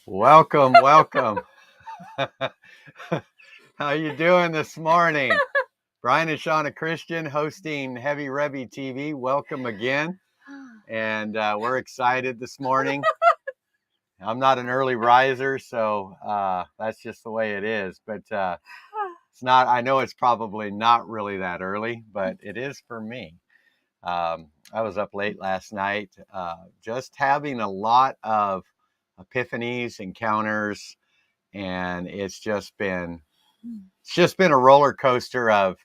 Welcome, welcome. How you doing this morning? Brian and Shauna Christian hosting Heavy Revy TV. Welcome again. And we're excited this morning. I'm not an early riser, so that's just the way it is. But it's not, I know it's probably not really that early, but it is for me. I was up late last night, just having a lot of epiphanies, encounters, and it's just been a roller coaster of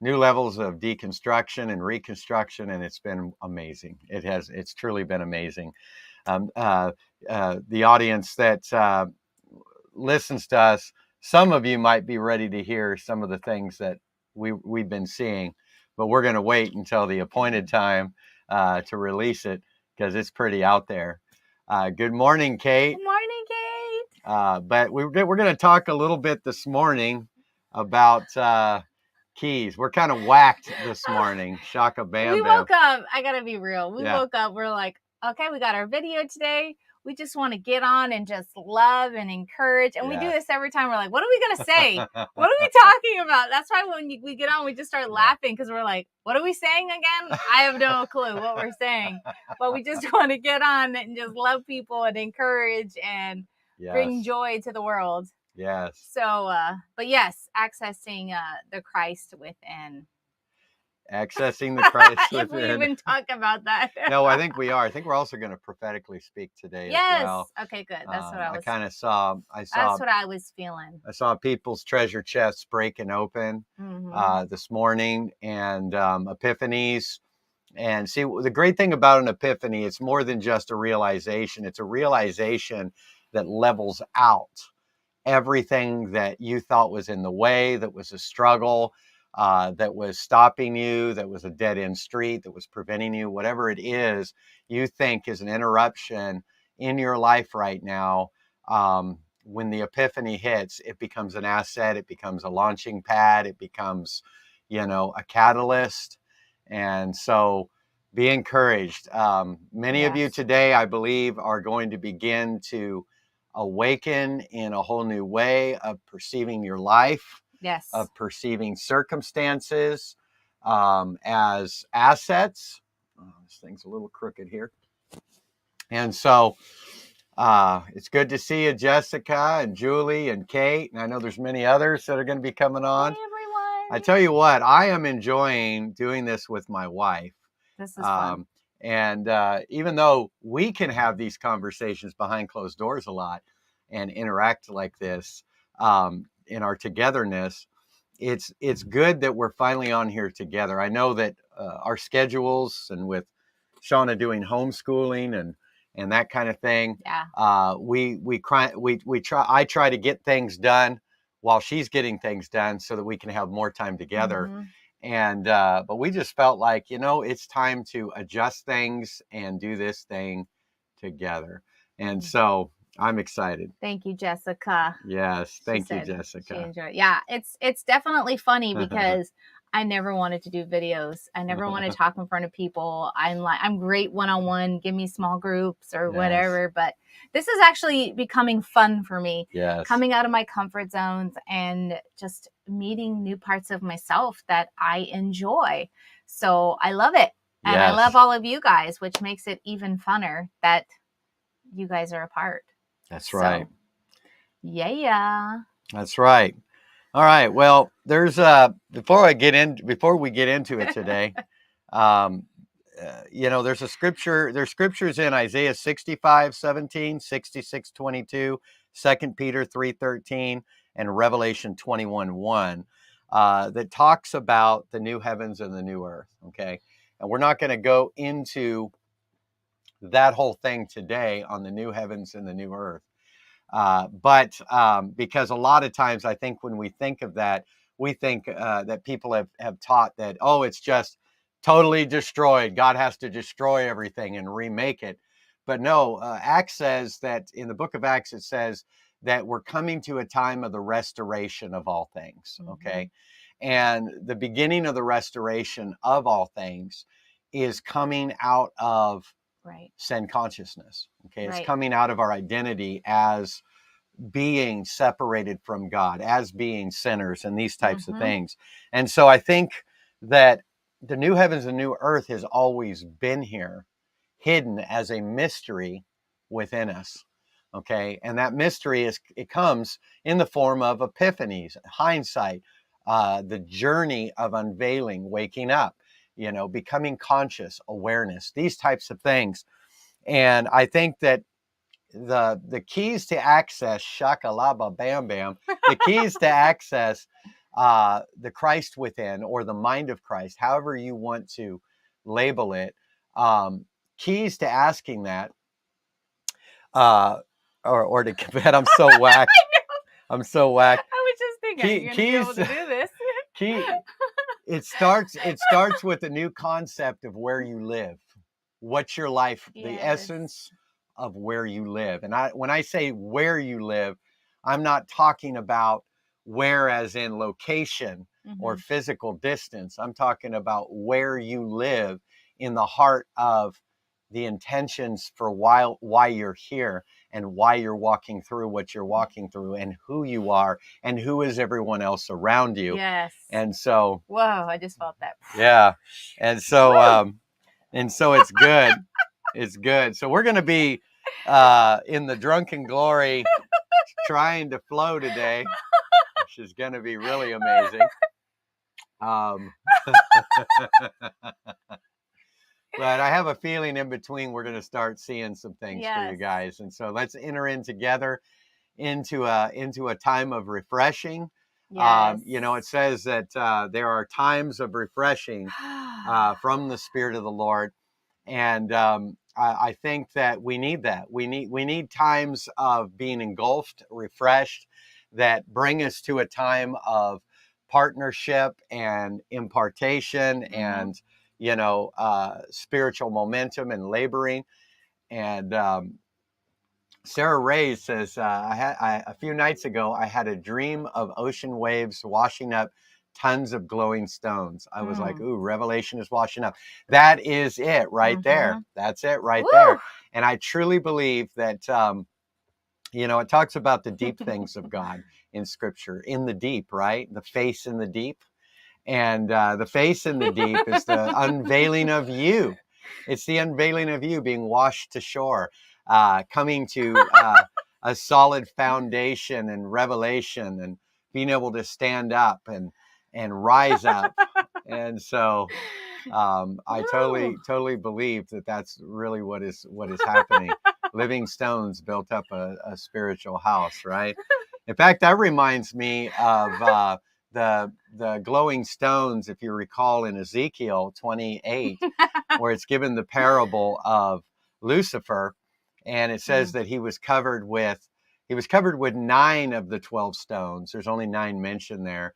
new levels of deconstruction and reconstruction, and it's been amazing. It's truly been amazing. Um, uh, the audience that listens to us, some of you might be ready to hear some of the things that we've been seeing, but we're going to wait until the appointed time to release it because it's pretty out there. Good morning, Kate. Good morning, Kate. But we're going to talk a little bit this morning about keys. We're kind of whacked this morning. Shaka Bam We Bam. woke up. I gotta be real. We Yeah. woke up. We're like, okay, we got our video today. We just want to get on and just love and encourage. And we do this every time. We're like, what are we gonna say? What are we talking about? That's why when we get on, we just start laughing because we're like, what are we saying again? I have no clue what we're saying, but we just want to get on and just love people and encourage and bring joy to the world. Yes. So, but yes, accessing the Christ within. Accessing the Christ within. If we even talk about that. No, I think we are. I think we're also going to prophetically speak today as well. Okay, good. That's what I was. I saw. That's what I was feeling. I saw people's treasure chests breaking open this morning, and epiphanies. And see, the great thing about an epiphany, it's more than just a realization. It's a realization that levels out everything that you thought was in the way, that was a struggle, that was stopping you, that was a dead end street, that was preventing you, whatever it is you think is an interruption in your life right now. When the epiphany hits, it becomes an asset, it becomes a launching pad, it becomes, a catalyst. And so be encouraged. Many of you today, I believe, are going to begin to awaken in a whole new way of perceiving your life, of perceiving circumstances as assets. This thing's a little crooked here. And so it's good to see you, Jessica and Julie and Kate. And I know there's many others that are going to be coming on. Hey, everyone. I tell you what, I am enjoying doing this with my wife. This is fun. And even though we can have these conversations behind closed doors a lot and interact like this in our togetherness, it's good that we're finally on here together. I know that our schedules, and with Shauna doing homeschooling and that kind of thing, I try to get things done while she's getting things done so that we can have more time together. And but we just felt like, it's time to adjust things and do this thing together. And so I'm excited. Thank you, Jessica. Yes, thank you, Jessica. She enjoyed it. Yeah, it's definitely funny because I never wanted to do videos. I never want to talk in front of people. I'm great one-on-one, give me small groups or whatever, but this is actually becoming fun for me. Yes. Coming out of my comfort zones and just meeting new parts of myself that I enjoy. So I love it. And I love all of you guys, which makes it even funner that you guys are a part. That's right. Yeah. That's right. All right. Well, there's before we get into it today, there's a scripture. There's scriptures in Isaiah 65:17, 66:22, 2 Peter 3:13, and Revelation 21:1 that talks about the new heavens and the new earth. Okay, and we're not going to go into that whole thing today on the new heavens and the new earth. But because a lot of times I think when we think of that, we think that people have taught that, it's just totally destroyed. God has to destroy everything and remake it. But no, Acts says that in the book of Acts, it says that we're coming to a time of the restoration of all things. Okay. And the beginning of the restoration of all things is coming out of sin consciousness. Okay, it's Right. coming out of our identity as being separated from God, as being sinners, and these types of things. And so I think that the new heavens and new earth has always been here, hidden as a mystery within us. Okay, and that mystery it comes in the form of epiphanies, hindsight, the journey of unveiling, waking up, becoming conscious, awareness, these types of things. And I think that the keys to access, shakalaba bam bam, the keys to access the Christ within, or the mind of Christ, however you want to label it, keys to asking that, or to bet I'm so whacked. I'm so whacked. I was just thinking, are you going to be able to do this? It starts with a new concept of where you live. What's your life? Yes. The essence of where you live. And when I say where you live, I'm not talking about where as in location or physical distance. I'm talking about where you live in the heart of the intentions for why you're here, and why you're walking through what you're walking through, and who you are, and who is everyone else around you. Yes. And so, whoa, I just felt that. Yeah. And so, it's good. It's good. So we're going to be in the drunken glory trying to flow today, which is going to be really amazing. But I have a feeling in between we're going to start seeing some things for you guys. And so let's enter in together into a time of refreshing. Yes. It says that there are times of refreshing from the Spirit of the Lord. And I think that we need that. We need times of being engulfed, refreshed, that bring us to a time of partnership and impartation and spiritual momentum and laboring. And Sarah Ray says, a few nights ago, I had a dream of ocean waves washing up tons of glowing stones. I was like, ooh, revelation is washing up. That is it right there. That's it right there. And I truly believe that, it talks about the deep things of God in Scripture, in the deep, right? The face in the deep. And the face in the deep is the unveiling of you. It's the unveiling of you being washed to shore, coming to a solid foundation and revelation, and being able to stand up and rise up. And so I totally believe that that's really what is happening. Living stones built up a spiritual house, right? In fact, that reminds me of the glowing stones, if you recall, in Ezekiel 28, where it's given the parable of Lucifer, and it says that he was covered with 9 of the 12 stones. There's only 9 mentioned there,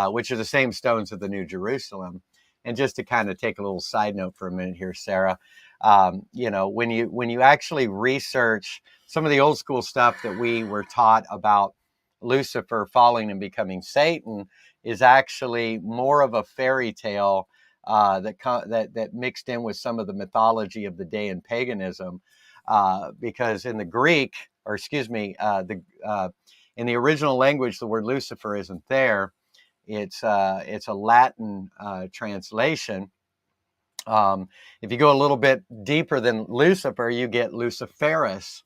which are the same stones of the New Jerusalem. And just to kind of take a little side note for a minute here, Sarah, when you actually research some of the old school stuff that we were taught about Lucifer falling and becoming Satan, is actually more of a fairy tale that mixed in with some of the mythology of the day in paganism, because in the Greek, in the original language, the word Lucifer isn't there. It's a Latin translation. If you go a little bit deeper than Lucifer, you get Luciferus.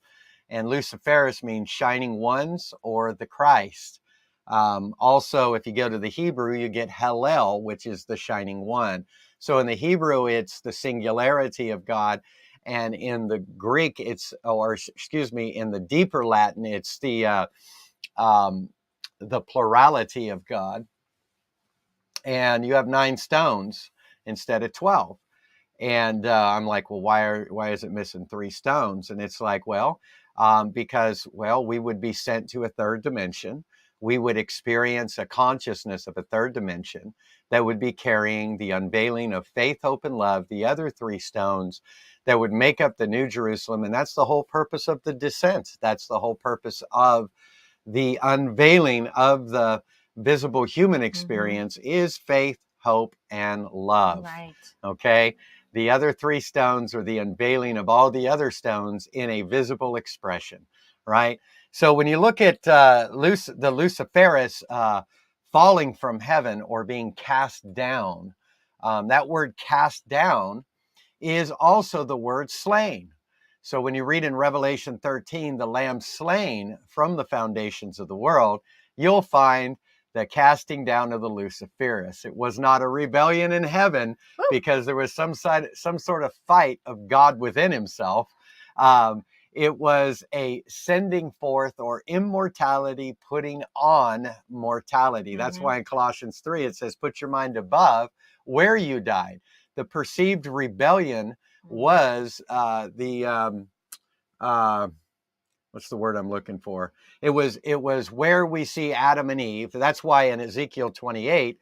And Luciferus means shining ones, or the Christ. Also, if you go to the Hebrew, you get Hallel, which is the shining one. So in the Hebrew, it's the singularity of God. And in the Greek, in the deeper Latin, it's the plurality of God. And you have 9 stones instead of 12. And I'm like, well, why is it missing 3 stones? And it's like, because we would be sent to a third dimension. We would experience a consciousness of a third dimension that would be carrying the unveiling of faith, hope, and love, the other 3 stones that would make up the New Jerusalem. And that's the whole purpose of the descent. That's the whole purpose of the unveiling of the visible human experience, is faith, hope, and love. Right. Okay. The other three stones are the unveiling of all the other stones in a visible expression, right? So when you look at the Luciferus falling from heaven or being cast down, that word cast down is also the word slain. So when you read in Revelation 13, the Lamb slain from the foundations of the world, you'll find the casting down of the Luciferus. It was not a rebellion in heaven because there was some sort of fight of God within himself. It was a sending forth or immortality putting on mortality. That's why in Colossians 3, it says, put your mind above where you died. The perceived rebellion was what's the word I'm looking for? It was where we see Adam and Eve. That's why in Ezekiel 28,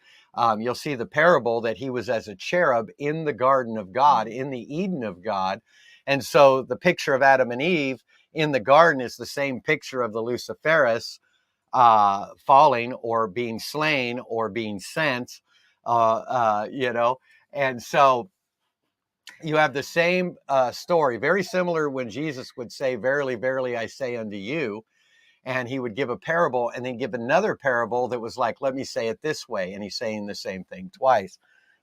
you'll see the parable that he was as a cherub in the garden of God, in the Eden of God. And so the picture of Adam and Eve in the garden is the same picture of the Luciferus falling or being slain or being sent, and so you have the same story, very similar when Jesus would say, verily, verily, I say unto you. And he would give a parable and then give another parable that was like, let me say it this way. And he's saying the same thing twice.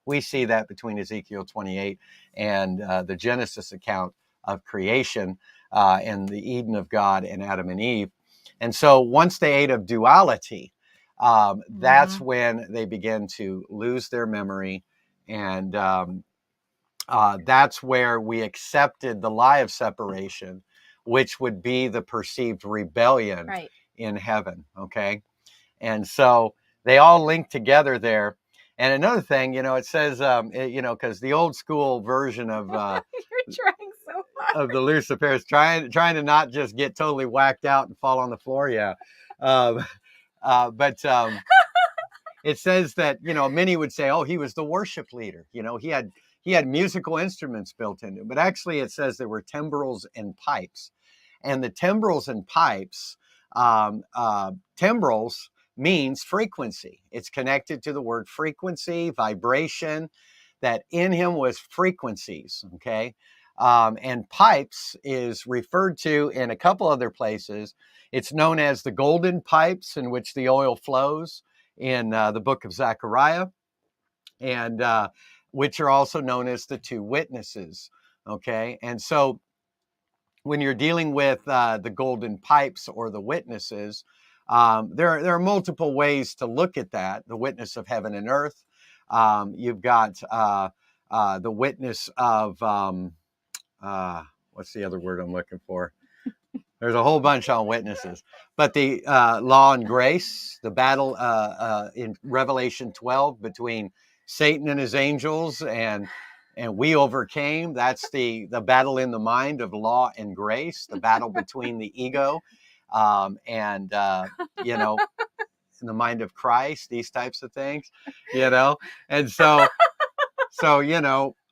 We see that between Ezekiel 28 and the Genesis account of creation and the Eden of God and Adam and Eve. And so once they ate of duality, that's when they begin to lose their memory. And that's where we accepted the lie of separation, which would be the perceived rebellion in heaven. Okay. And so they all link together there. And another thing, it says, because the old school version of you're trying so hard. Of the Lucifer is trying to not just get totally whacked out and fall on the floor. Yeah. But it says that, many would say, oh, he was the worship leader. He had musical instruments built into it, but actually it says there were timbrels and pipes. And the timbrels and pipes, timbrels means frequency. It's connected to the word frequency, vibration, that in him was frequencies, okay? And pipes is referred to in a couple other places. It's known as the golden pipes in which the oil flows in the book of Zechariah, and which are also known as the two witnesses, okay? And so when you're dealing with the golden pipes or the witnesses, there are multiple ways to look at that. The witness of heaven and earth. You've got the witness of, what's the other word I'm looking for? There's a whole bunch on witnesses. But the law and grace, the battle in Revelation 12 between Satan and his angels, and we overcame. That's the battle in the mind of law and grace, the battle between the ego and in the mind of Christ, these types of things, and so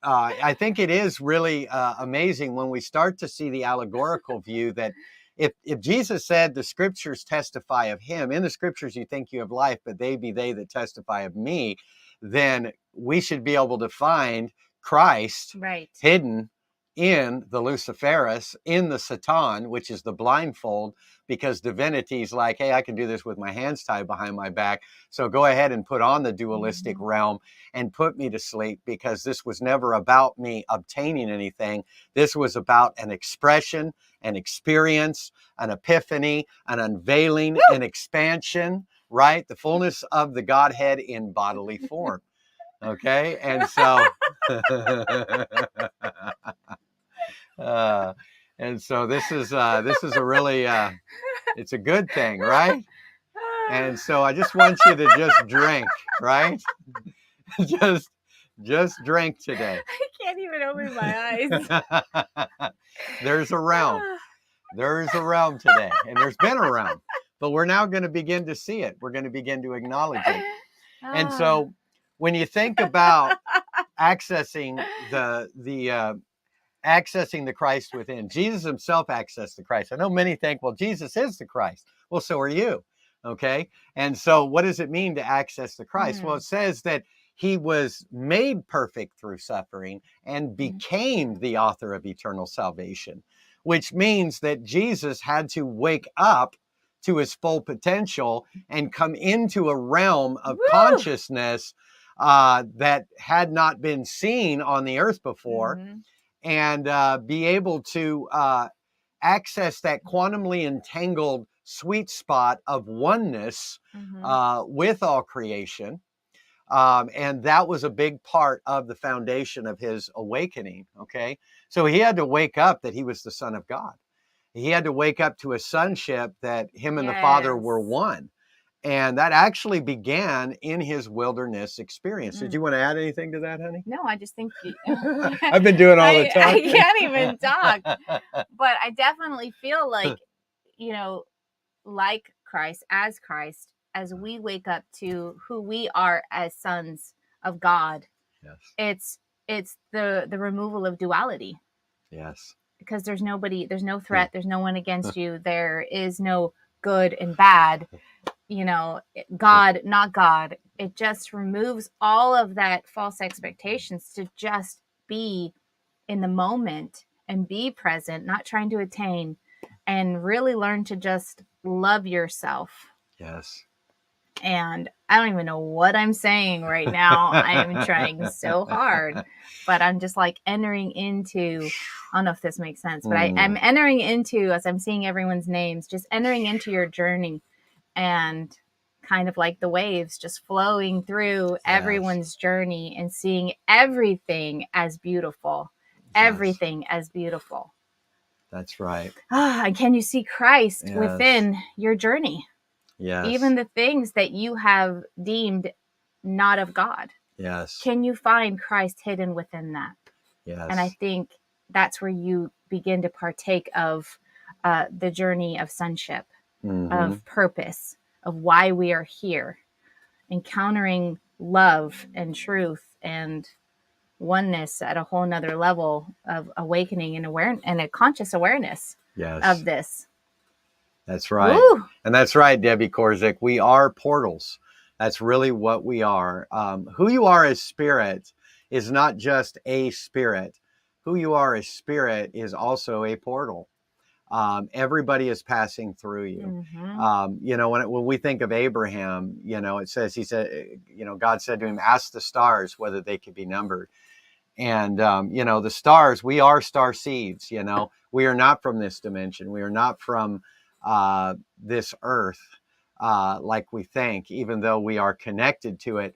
I think it is really amazing when we start to see the allegorical view that if Jesus said the scriptures testify of him, in the scriptures you think you have life, but they be they that testify of me, then we should be able to find Christ hidden in the Luciferus, in the Satan, which is the blindfold, because divinity's like, hey, I can do this with my hands tied behind my back. So go ahead and put on the dualistic realm and put me to sleep, because this was never about me obtaining anything. This was about an expression, an experience, an epiphany, an unveiling, an expansion, right? The fullness of the Godhead in bodily form. Okay. And so, this is a really, it's a good thing, right? And so I just want you to just drink, right? just drink today. I can't even open my eyes. There's a realm today, and there's been a realm, but we're now going to begin to see it. We're going to begin to acknowledge it. And so when you think about accessing accessing the Christ within, Jesus himself accessed the Christ. I know many think, well, Jesus is the Christ. Well, so are you. Okay. And so what does it mean to access the Christ? Well, it says that he was made perfect through suffering and became the author of eternal salvation, which means that Jesus had to wake up to his full potential and come into a realm of consciousness that had not been seen on the earth before, and be able to access that quantumly entangled sweet spot of oneness with all creation. And that was a big part of the foundation of his awakening. Okay. So he had to wake up that he was the Son of God. He had to wake up to a sonship that him and the Father were one. And that actually began in his wilderness experience. Did you want to add anything to that, honey? No, I just think I've been doing all the time. talking. I can't even talk. But I definitely feel like, like Christ, as we wake up to who we are as sons of God, it's the removal of duality. Yes. Because there's no threat, there's no one against you, there is no good and bad, God, not God. It just removes all of that false expectations to just be in the moment and be present, not trying to attain, and really learn to just love yourself. Yes. And I don't even know what I'm saying right now. I am trying so hard, but I'm just like entering into, I don't know if this makes sense, but I'm entering into, as I'm seeing everyone's names, just entering into your journey, and kind of like the waves just flowing through everyone's journey and seeing everything as beautiful, everything as beautiful. That's right. And can you see Christ within your journey? Yes. Even the things that you have deemed not of God. Yes. Can you find Christ hidden within that? Yes. And I think that's where you begin to partake of the journey of sonship, of purpose, of why we are here, encountering love and truth and oneness at a whole nother level of awakening and and a conscious awareness of this. That's right. Woo! And that's right, Debbie Korzik. We are portals. That's really what we are. Who you are as spirit is not just a spirit. Who you are as spirit is also a portal. Everybody is passing through you. When we think of Abraham, it says, he said, God said to him, ask the stars whether they could be numbered. And, the stars, we are star seeds, we are not from this dimension. We are not from this earth like we think, even though we are connected to it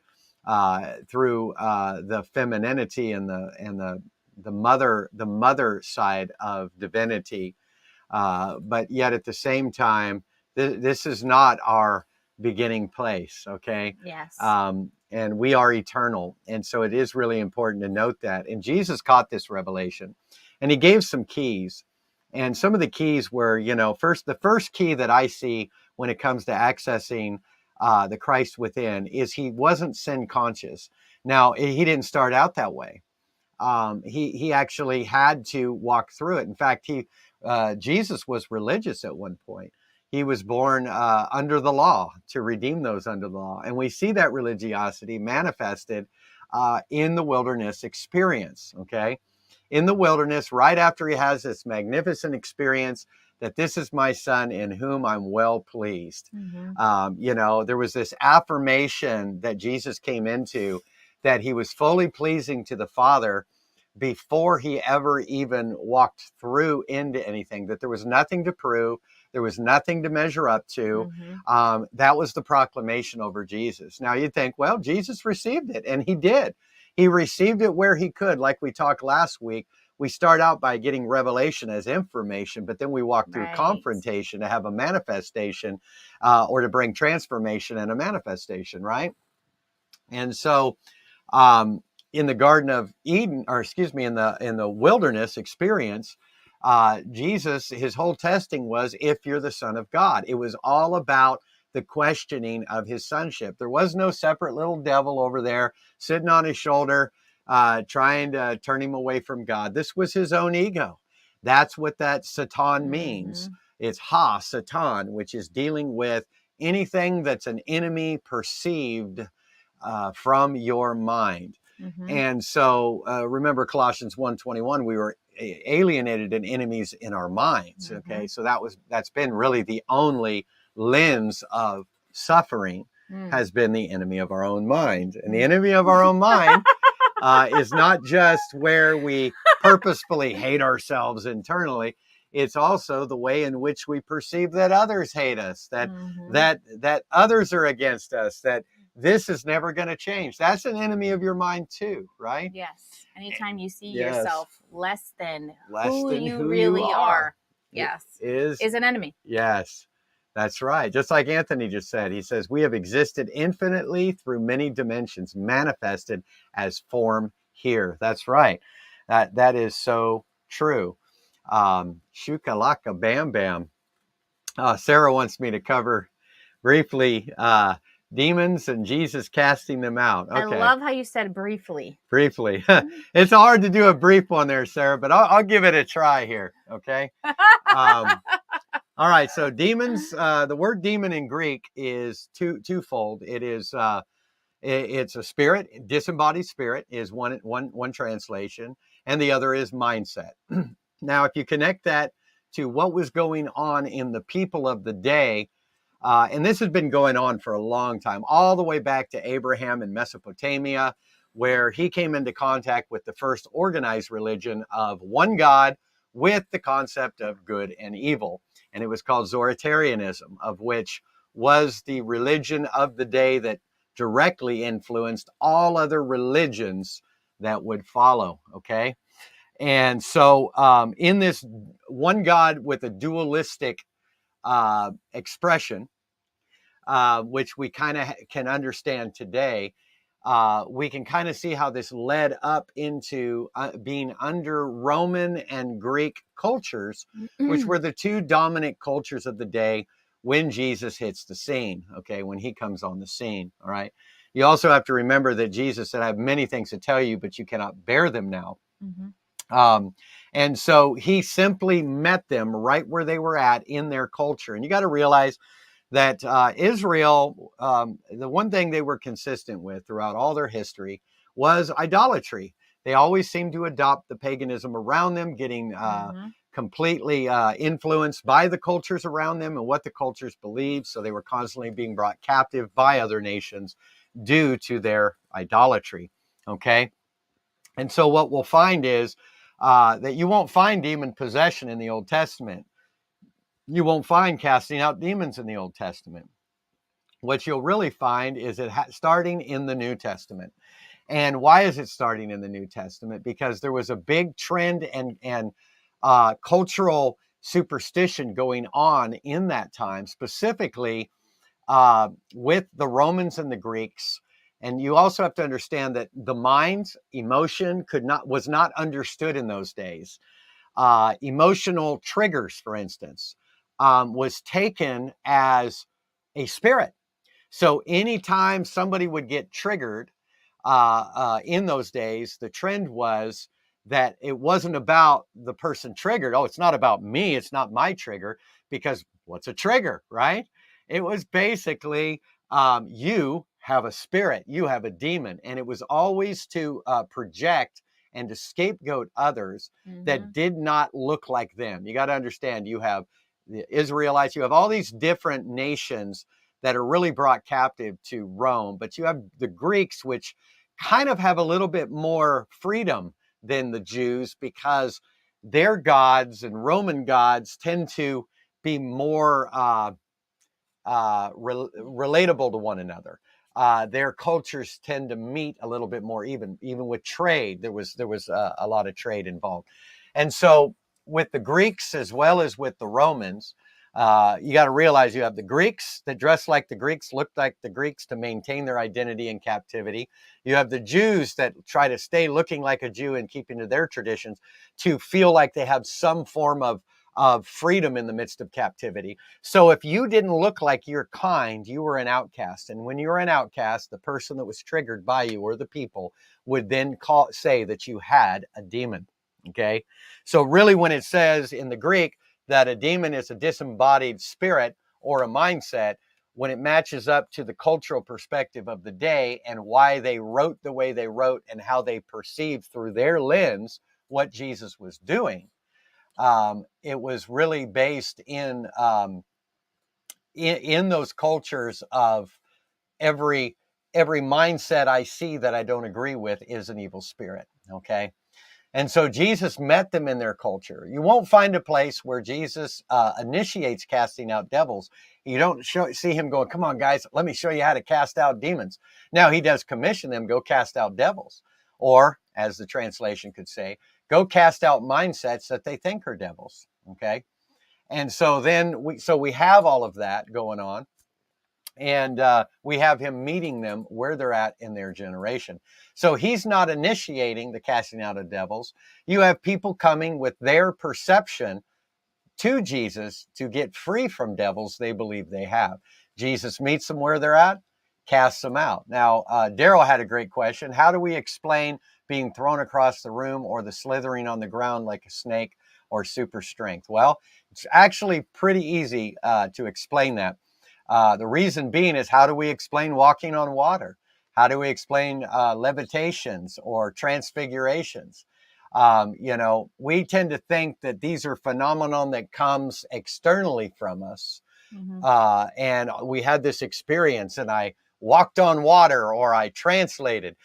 through the femininity and the mother side of divinity. But yet at the same time, this is not our beginning place. Okay. Yes. And we are eternal. And so it is really important to note that. And Jesus caught this revelation, and he gave some keys. And some of the keys were, the first key that I see when it comes to accessing the Christ within is he wasn't sin conscious. Now, he didn't start out that way. He actually had to walk through it. In fact, Jesus was religious at one point. He was born under the law to redeem those under the law. And we see that religiosity manifested in the wilderness experience, okay? In the wilderness, right after he has this magnificent experience that this is my son in whom I'm well pleased. There was this affirmation that Jesus came into that he was fully pleasing to the Father before he ever even walked through into anything, that there was nothing to prove. There was nothing to measure up to. That was the proclamation over Jesus. Now you'd think, well, Jesus received it, and he did. He received it where he could. Like we talked last week, we start out by getting revelation as information, but then we walk through confrontation to have a manifestation or to bring transformation and a manifestation, right? And so in the Garden of Eden, or excuse me, in the wilderness experience, Jesus, his whole testing was, if you're the Son of God. It was all about the questioning of his sonship. There was no separate little devil over there sitting on his shoulder, trying to turn him away from God. This was his own ego. That's what that Satan means. It's Satan, which is dealing with anything that's an enemy perceived from your mind. Mm-hmm. And so remember Colossians 1:21, we were alienated and enemies in our minds. Mm-hmm. Okay, so that's been really the only lens of suffering, has been the enemy of our own mind. And the enemy of our own mind is not just where we purposefully hate ourselves internally. It's also the way in which we perceive that others hate us, that others are against us, that this is never going to change. That's an enemy of your mind too, right? Yes. Anytime you see Yes. yourself less than who you really are. Yes. Is an enemy. Yes. That's right. Just like Anthony just said, he says, we have existed infinitely through many dimensions, manifested as form here. That's right. That is so true. Shukalaka bam bam. Sarah wants me to cover briefly demons and Jesus casting them out. Okay. I love how you said briefly. Briefly. It's hard to do a brief one there, Sarah, but I'll give it a try here. Okay. All right. So demons, the word demon in Greek is twofold. It is it's a spirit, disembodied spirit is one translation, and the other is mindset. Now, if you connect that to what was going on in the people of the day, and this has been going on for a long time, all the way back to Abraham in Mesopotamia, where he came into contact with the first organized religion of one God with the concept of good and evil. And it was called Zoroastrianism, of which was the religion of the day that directly influenced all other religions that would follow. Okay. And so in this one God with a dualistic expression, which we kind of can understand today, we can kind of see how this led up into being under Roman and Greek cultures, which were the two dominant cultures of the day when Jesus hits the scene, okay, when he comes on the scene, all right? You also have to remember that Jesus said, I have many things to tell you, but you cannot bear them now. And so he simply met them right where they were at in their culture. And you got to realize that Israel, the one thing they were consistent with throughout all their history was idolatry. They always seemed to adopt the paganism around them, getting completely influenced by the cultures around them and what the cultures believed. So they were constantly being brought captive by other nations due to their idolatry. Okay. And so what we'll find is that you won't find demon possession in the Old Testament. You won't find casting out demons in the Old Testament. What you'll really find is it starting in the New Testament. And why is it starting in the New Testament? Because there was a big trend and cultural superstition going on in that time, specifically with the Romans and the Greeks. And you also have to understand that the mind, emotion was not understood in those days. Emotional triggers, for instance, was taken as a spirit. So anytime somebody would get triggered in those days, the trend was that it wasn't about the person triggered. Oh, it's not about me. It's not my trigger, because what's a trigger, right? It was basically you have a spirit, you have a demon. And it was always to project and to scapegoat others that did not look like them. You got to understand, you have the Israelites, you have all these different nations that are really brought captive to Rome, but you have the Greeks, which kind of have a little bit more freedom than the Jews, because their gods and Roman gods tend to be more relatable to one another. Their cultures tend to meet a little bit more, even with trade. There was a lot of trade involved. And so with the Greeks as well as with the Romans, you got to realize you have the Greeks that dress like the Greeks, look like the Greeks to maintain their identity in captivity. You have the Jews that try to stay looking like a Jew and keeping to their traditions to feel like they have some form of freedom in the midst of captivity. So if you didn't look like your kind, you were an outcast. And when you were an outcast, the person that was triggered by you or the people would then say that you had a demon. Okay. So really, when it says in the Greek that a demon is a disembodied spirit or a mindset, when it matches up to the cultural perspective of the day and why they wrote the way they wrote and how they perceived through their lens what Jesus was doing. It was really based in those cultures of every mindset I see that I don't agree with is an evil spirit. Okay. And so Jesus met them in their culture. You won't find a place where Jesus initiates casting out devils. You don't see him going, come on, guys, let me show you how to cast out demons. Now, he does commission them, go cast out devils. Or, as the translation could say, go cast out mindsets that they think are devils. Okay. And so then we have all of that going on. And we have him meeting them where they're at in their generation. So he's not initiating the casting out of devils. You have people coming with their perception to Jesus to get free from devils they believe they have. Jesus meets them where they're at, casts them out. Now, Daryl had a great question. How do we explain being thrown across the room or the slithering on the ground like a snake or super strength? Well, it's actually pretty easy to explain that. The reason being is, how do we explain walking on water? How do we explain levitations or transfigurations? We tend to think that these are phenomenon that comes externally from us. Mm-hmm. And we had this experience and I walked on water or I translated,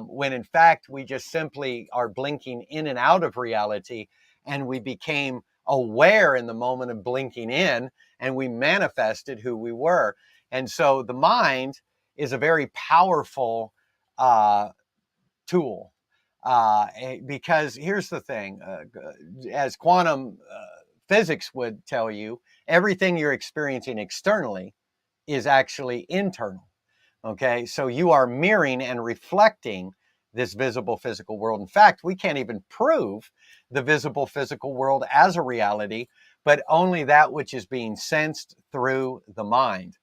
when in fact we just simply are blinking in and out of reality, and we became aware in the moment of blinking in, and we manifested who we were. And so the mind is a very powerful tool, because here's the thing, as quantum physics would tell you, everything you're experiencing externally is actually internal. Okay, so you are mirroring and reflecting this visible physical world. In fact, we can't even prove the visible physical world as a reality, but only that which is being sensed through the mind.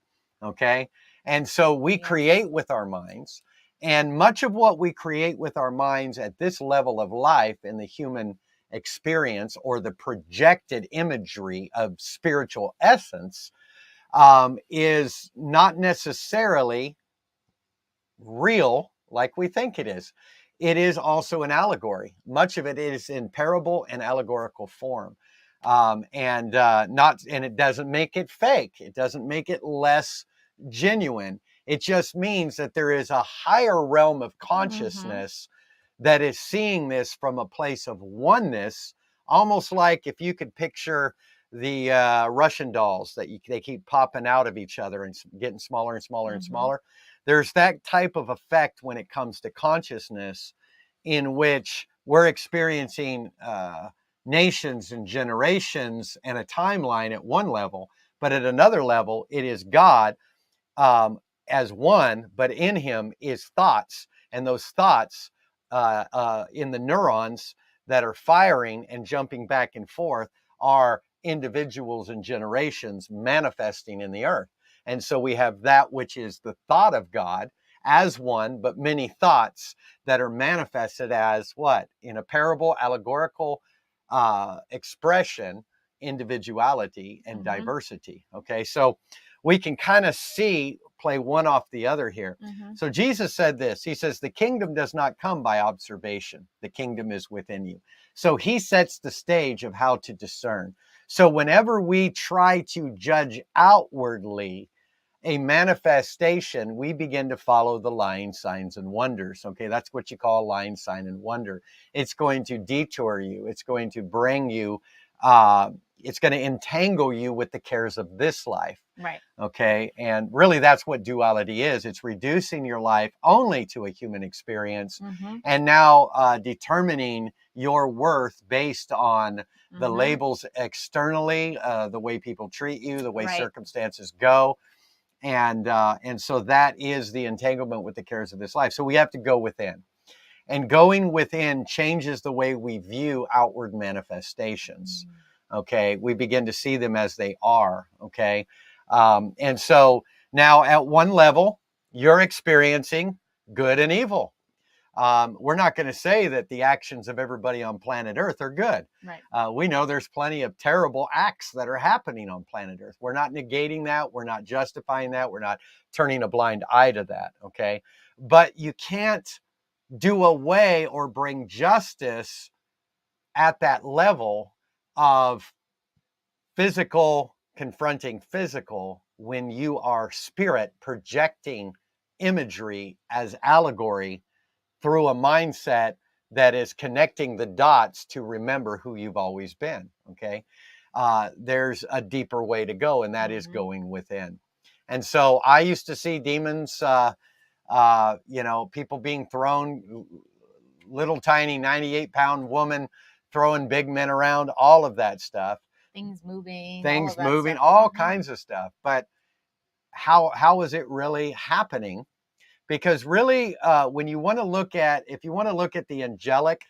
Okay. And so we create with our minds, and much of what we create with our minds at this level of life in the human experience, or the projected imagery of spiritual essence, is not necessarily real like we think it is. It is also an allegory. Much of it is in parable and allegorical form. And it doesn't make it fake. It doesn't make it less genuine. It just means that there is a higher realm of consciousness that is seeing this from a place of oneness, almost like if you could picture the Russian dolls that they keep popping out of each other and getting smaller and smaller and smaller. There's that type of effect when it comes to consciousness, in which we're experiencing nations and generations and a timeline at one level, but at another level, it is God as one, but in him is thoughts. And those thoughts in the neurons that are firing and jumping back and forth are individuals and generations manifesting in the earth. And so we have that which is the thought of God as one, but many thoughts that are manifested as what? In a parable, allegorical expression, individuality and diversity. Okay, so we can kind of play one off the other here. So Jesus said this, he says, the kingdom does not come by observation. The kingdom is within you. So he sets the stage of how to discern. So whenever we try to judge outwardly a manifestation, we begin to follow the lying signs and wonders. Okay, that's what you call lying sign and wonder. It's going to detour you. It's going to bring you, it's going to entangle you with the cares of this life. Right. Okay, and really that's what duality is. It's reducing your life only to a human experience, and now determining your worth based on the labels externally, the way people treat you, the way circumstances go. And so that is the entanglement with the cares of this life. So we have to go within. And going within changes the way we view outward manifestations. Okay, we begin to see them as they are. Okay, and so now at one level, you're experiencing good and evil. we're not going to say that the actions of everybody on planet Earth are good. Right. We know there's plenty of terrible acts that are happening on planet Earth. We're not negating that. We're not justifying that. We're not turning a blind eye to that. Okay. But you can't do away or bring justice at that level of physical confronting physical when you are spirit projecting imagery as allegory through a mindset that is connecting the dots to remember who you've always been. Okay. There's a deeper way to go, and that is going within. And so I used to see demons, people being thrown, little tiny 98-pound woman throwing big men around, all of that stuff. Things moving, all kinds of stuff. But how is it really happening? Because really, when you want to look at, if you want to look at the angelic,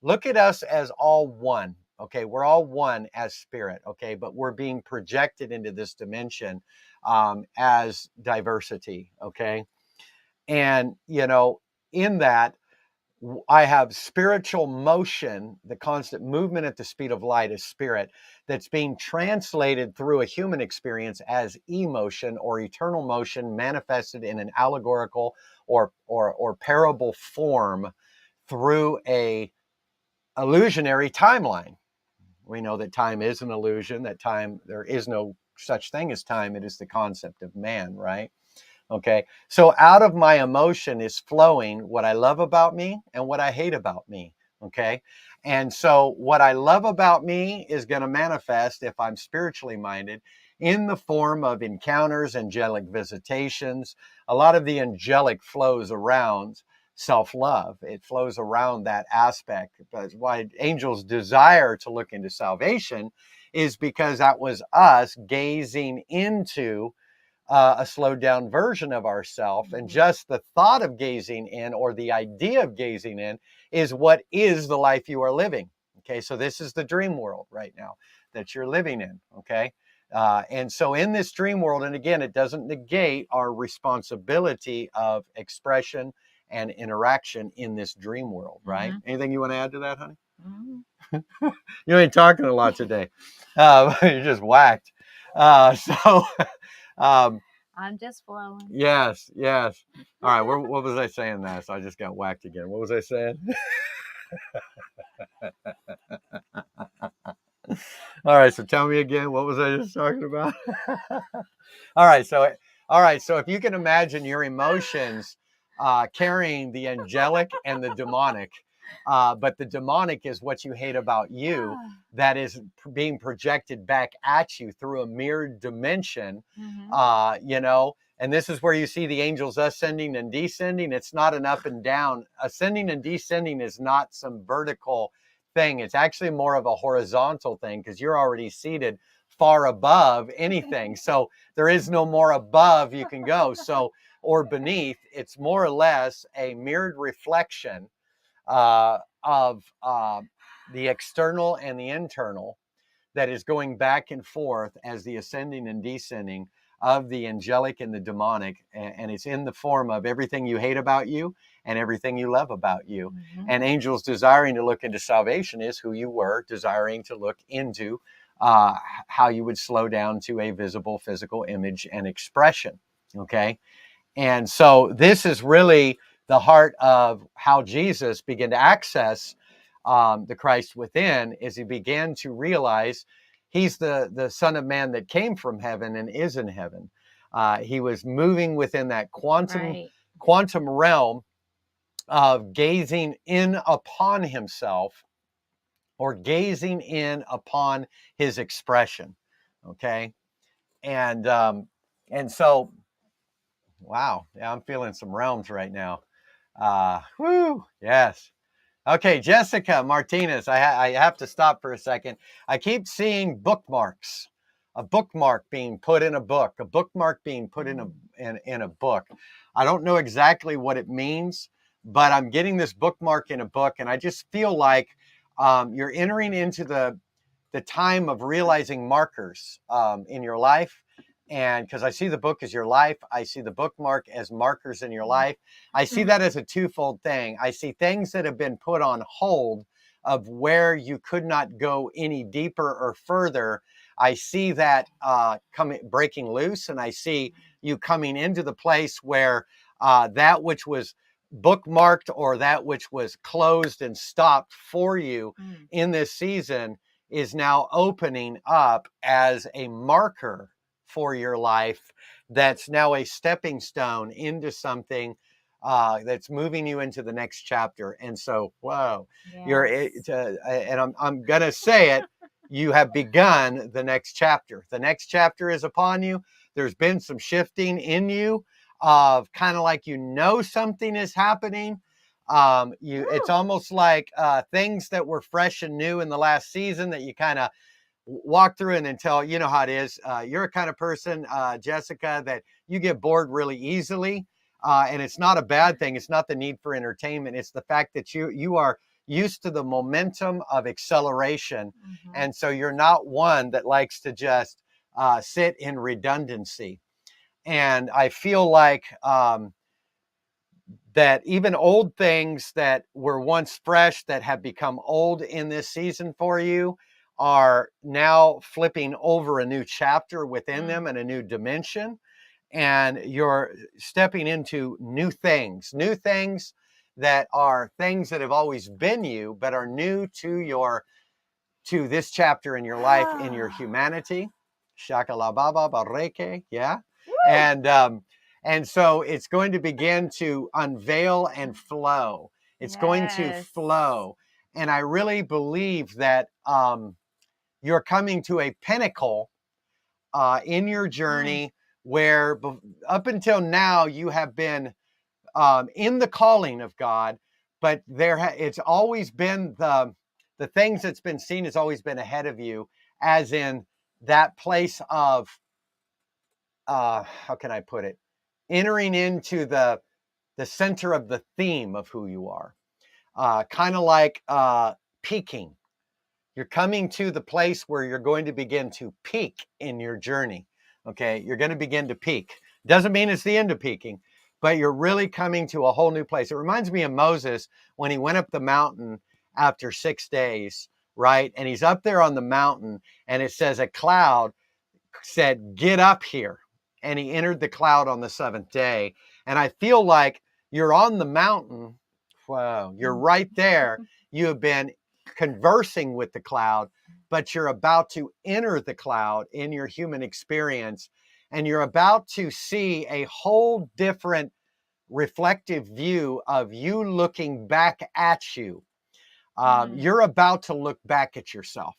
look at us as all one. Okay, we're all one as spirit. Okay, but we're being projected into this dimension as diversity. Okay, and in that, I have spiritual motion, the constant movement at the speed of light is spirit, that's being translated through a human experience as emotion or eternal motion manifested in an allegorical or parable form through a illusionary timeline. We know that time is an illusion, that time, there is no such thing as time. It is the concept of man, right? Okay, so out of my emotion is flowing what I love about me and what I hate about me. Okay, and so what I love about me is going to manifest, if I'm spiritually minded, in the form of encounters, angelic visitations. A lot of the angelic flows around self-love. It flows around that aspect. That's why angels desire to look into salvation, is because that was us gazing into a slowed down version of ourself. And just the thought of gazing in, or the idea of gazing in, is what is the life you are living. Okay, so this is the dream world right now that you're living in. Okay, and so in this dream world, and again, it doesn't negate our responsibility of expression and interaction in this dream world, right? Anything you want to add to that, honey? You ain't talking a lot today. You're just whacked. I'm just flowing. Yes. All right. What was I saying now? So I just got whacked again. What was I saying? All right. So tell me again. What was I just talking about? All right. So if you can imagine your emotions carrying the angelic and the demonic, but the demonic is what you hate about you, that is being projected back at you through a mirrored dimension, and this is where you see the angels ascending and descending. It's not an up and down. Ascending and descending is not some vertical thing. It's actually more of a horizontal thing, because you're already seated far above anything. So there is no more above you can go. So, or beneath, it's more or less a mirrored reflection of the external and the internal that is going back and forth as the ascending and descending of the angelic and the demonic. And it's in the form of everything you hate about you and everything you love about you. And angels desiring to look into salvation is who you were desiring to look into, how you would slow down to a visible physical image and expression. Okay. And so this is really the heart of how Jesus began to access the Christ within, as he began to realize he's the Son of Man that came from heaven and is in heaven. He was moving within that quantum realm of gazing in upon himself, or gazing in upon his expression. Okay. And so, wow. Yeah, I'm feeling some realms right now. Yes. Okay, Jessica Martinez, I have to stop for a second. I keep seeing bookmarks, a bookmark being put in a book, a bookmark being put in a book. I don't know exactly what it means, but I'm getting this bookmark in a book, and I just feel like you're entering into the time of realizing markers in your life. And because I see the book as your life, I see the bookmark as markers in your life. I see that as a twofold thing. I see things that have been put on hold of where you could not go any deeper or further. I see that breaking loose, and I see you coming into the place where that which was bookmarked or that which was closed and stopped for you in this season is now opening up as a marker for your life that's now a stepping stone into something that's moving you into the next chapter. And so, whoa, Yes. and I'm gonna say it, you have begun the next chapter. The next chapter is upon you. There's been some shifting in you of kind of like, something is happening. It's almost like things that were fresh and new in the last season that you kind of walk through and until you know how it is. You're a kind of person, Jessica, that you get bored really easily. And it's not a bad thing. It's not the need for entertainment. It's the fact that you are used to the momentum of acceleration. And so you're not one that likes to just sit in redundancy. And I feel like that even old things that were once fresh that have become old in this season for you are now flipping over a new chapter within them and a new dimension. And you're stepping into new things that are things that have always been you, but are new to this chapter in your life, in your humanity. Shakalababa bareke, yeah. And so it's going to begin to unveil and flow. It's going to flow. And I really believe that you're coming to a pinnacle in your journey where up until now you have been in the calling of God, but it's always been the things that's been seen has always been ahead of you, as in that place of how can I put it? Entering into the center of the theme of who you are, kind of like peaking. You're coming to the place where you're going to begin to peak in your journey. Okay, you're going to begin to peak. Doesn't mean it's the end of peaking, but you're really coming to a whole new place. It reminds me of Moses when he went up the mountain after 6 days, right? And he's up there on the mountain, and it says a cloud said, "Get up here." And he entered the cloud on the 7th day. And I feel like you're on the mountain. Wow, you're right there. You have been conversing with the cloud, but you're about to enter the cloud in your human experience. And you're about to see a whole different reflective view of you looking back at you. You're about to look back at yourself.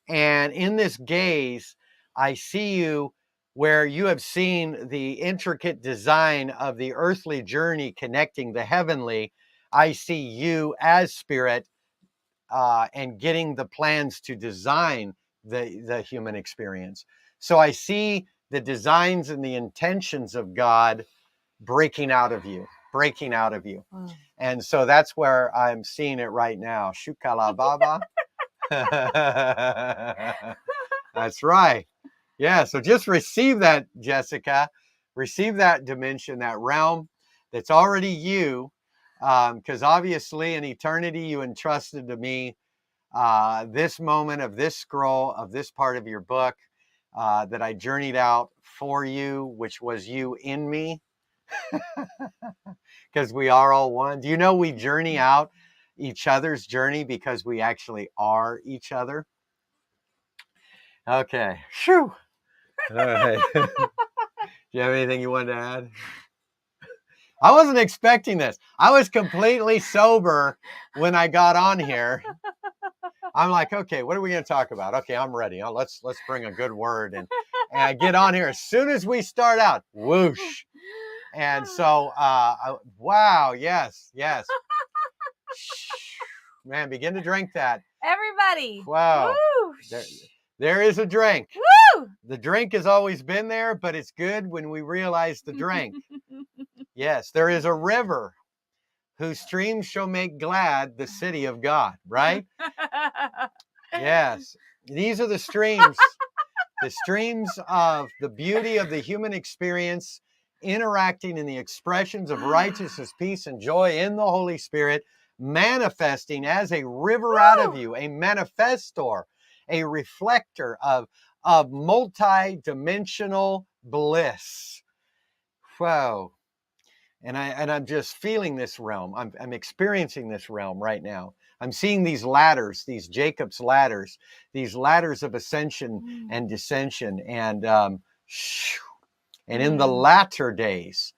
And in this gaze, I see you where you have seen the intricate design of the earthly journey connecting the heavenly. I see you as spirit and getting the plans to design the human experience. So I see the designs and the intentions of God breaking out of you. And so that's where I'm seeing it right now. Shukala Baba. That's right. Yeah. So just receive that, Jessica. Receive that dimension, that realm that's already you. Because obviously in eternity, you entrusted to me this moment of this scroll, of this part of your book that I journeyed out for you, which was you in me. Because we are all one. Do you know we journey out each other's journey because we actually are each other? Okay. Shoo. All right. Do you have anything you wanted to add? I wasn't expecting this. I was completely sober when I got on here. I'm like, okay, what are we going to talk about? Okay, I'm ready. Let's bring a good word. And I get on here as soon as we start out. Whoosh. And so, wow, yes. Man, begin to drink that. Everybody. Wow. There is a drink. Woo! The drink has always been there, but it's good when we realize the drink. Yes, there is a river whose streams shall make glad the city of God, right? Yes. These are the streams The streams of the beauty of the human experience interacting in the expressions of righteousness, peace, and joy in the Holy Spirit, manifesting as a river out of you, a manifestor, a reflector of multi-dimensional bliss. Wow. And I'm just feeling this realm. I'm experiencing this realm right now. I'm seeing these ladders, these Jacob's ladders, these ladders of ascension and descension. And in the latter days,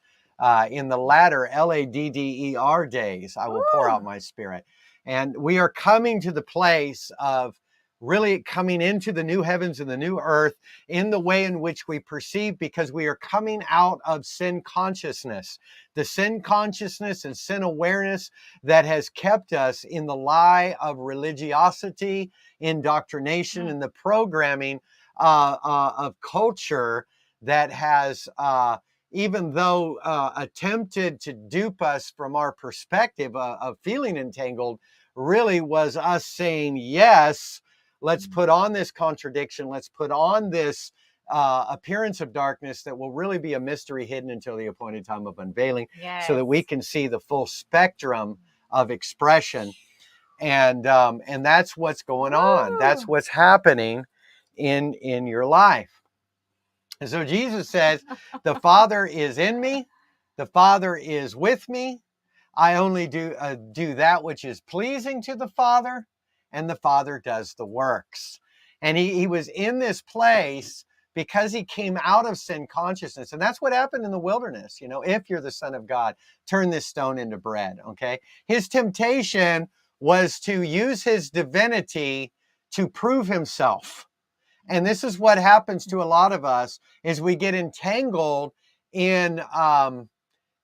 in the latter LADDER days, I will pour out my Spirit. And we are coming to the place of really coming into the new heavens and the new earth in the way in which we perceive, because we are coming out of sin consciousness, the sin consciousness and sin awareness that has kept us in the lie of religiosity, indoctrination, and the programming of culture that has, even though attempted to dupe us from our perspective of feeling entangled, really was us saying, yes, let's put on this contradiction. Let's put on this appearance of darkness that will really be a mystery hidden until the appointed time of unveiling, so that we can see the full spectrum of expression. And that's what's going on. That's what's happening in your life. And so Jesus says, the Father is in me. The Father is with me. I only do that which is pleasing to the Father, and the Father does the works. And he was in this place because he came out of sin consciousness. And that's what happened in the wilderness. You know, if you're the Son of God, turn this stone into bread, okay? His temptation was to use his divinity to prove himself. And this is what happens to a lot of us, is we get entangled in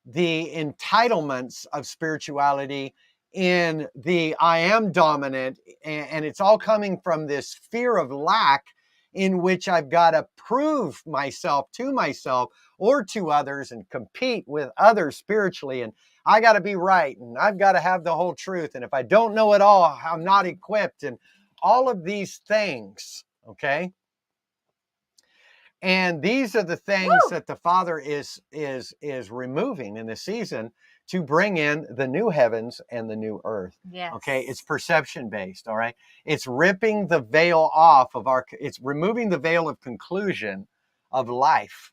the entitlements of spirituality, in the I am dominant, and it's all coming from this fear of lack, in which I've got to prove myself to myself or to others and compete with others spiritually, and I got to be right, and I've got to have the whole truth, and if I don't know it all, I'm not equipped, and all of these things, okay? And these are the things that the Father is removing in this season to bring in the new heavens and the new earth. Yes. Okay, it's perception based. All right, it's ripping the veil off of it's removing the veil of conclusion of life,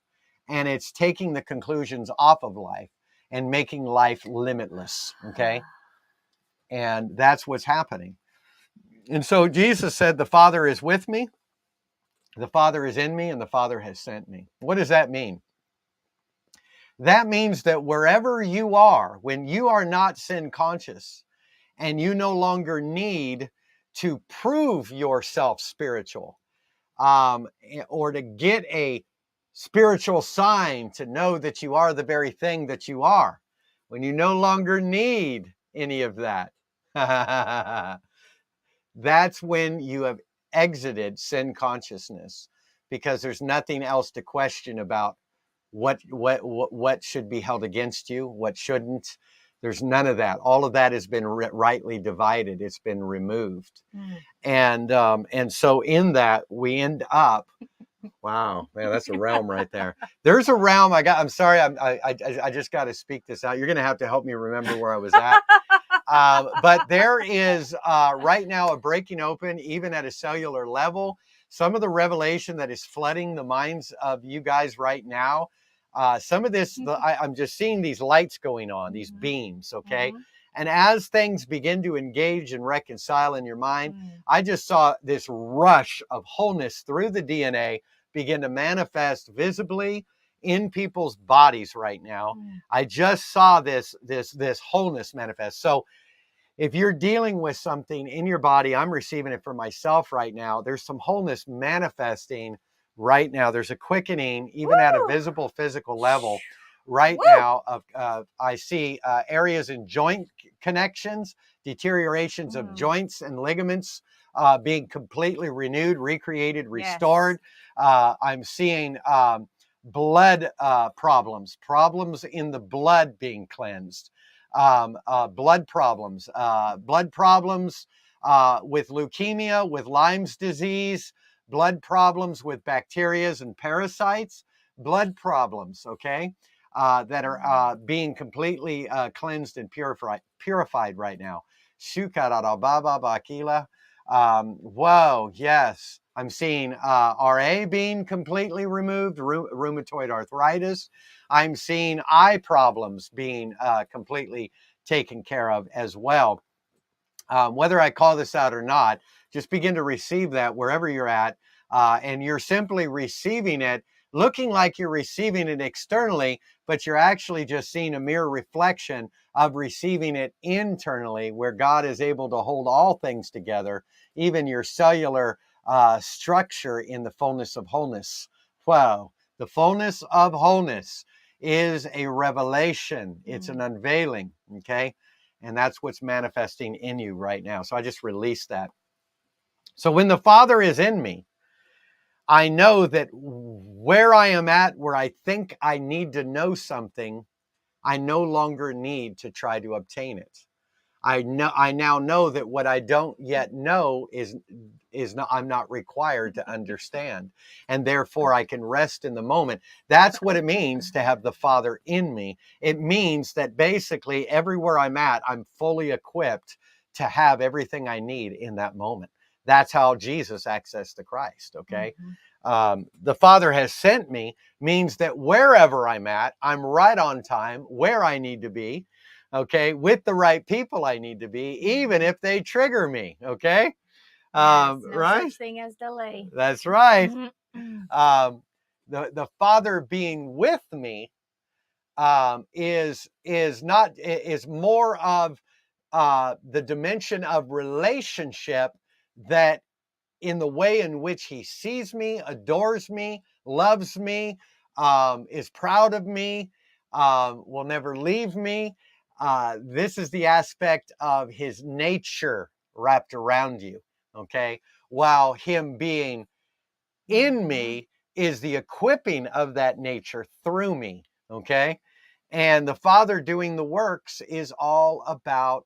and it's taking the conclusions off of life and making life limitless. Okay, and that's what's happening. And so Jesus said, "The Father is with me. The Father is in me, and the Father has sent me." What does that mean? That means that wherever you are, when you are not sin conscious, and you no longer need to prove yourself spiritual, or to get a spiritual sign to know that you are the very thing that you are, when you no longer need any of that, that's when you have exited sin consciousness, because there's nothing else to question about what should be held against you, what shouldn't. There's none of that. All of that has been rightly divided. It's been removed. And so in that we end up, wow, man, that's a realm right there. There's a realm. I'm sorry. I just got to speak this out. You're going to have to help me remember where I was at. But there is right now a breaking open, even at a cellular level. Some of the revelation that is flooding the minds of you guys right now, some of this, I'm just seeing these lights going on, these beams, okay? And as things begin to engage and reconcile in your mind, I just saw this rush of wholeness through the DNA begin to manifest visibly in people's bodies right now. I just saw this wholeness manifest. So if you're dealing with something in your body, I'm receiving it for myself right now. There's some wholeness manifesting right now. There's a quickening, even at a visible physical level right now. I see areas in joint connections, deteriorations of joints and ligaments being completely renewed, recreated, restored. I'm seeing blood problems in the blood being cleansed. Blood problems with leukemia, with Lyme's disease, blood problems with bacteria and parasites, blood problems, okay, that are being completely cleansed and purified right now. Whoa, yes. I'm seeing RA being completely removed, rheumatoid arthritis. I'm seeing eye problems being completely taken care of as well. Whether I call this out or not, just begin to receive that wherever you're at. And you're simply receiving it, looking like you're receiving it externally, but you're actually just seeing a mere reflection of receiving it internally, where God is able to hold all things together, even your cellular structure in the fullness of wholeness. Wow, the fullness of wholeness is a revelation. It's an unveiling, okay? And that's what's manifesting in you right now. So I just released that. So when the Father is in me, I know that where I am at, where I think I need to know something, I no longer need to try to obtain it. I now know that what I don't yet know is not, I'm not required to understand, and therefore I can rest in the moment. That's what it means to have the Father in me. It means that basically everywhere I'm at, I'm fully equipped to have everything I need in that moment. That's how Jesus accessed the Christ, okay? The Father has sent me means that wherever I'm at, I'm right on time, where I need to be, okay, with the right people I need to be, even if they trigger me, okay? Yes, no right? such thing as delay. That's right. The Father being with me is more of the dimension of relationship, that in the way in which he sees me, adores me, loves me, is proud of me, will never leave me. This is the aspect of his nature wrapped around you, okay? While him being in me is the equipping of that nature through me, okay? And the Father doing the works is all about,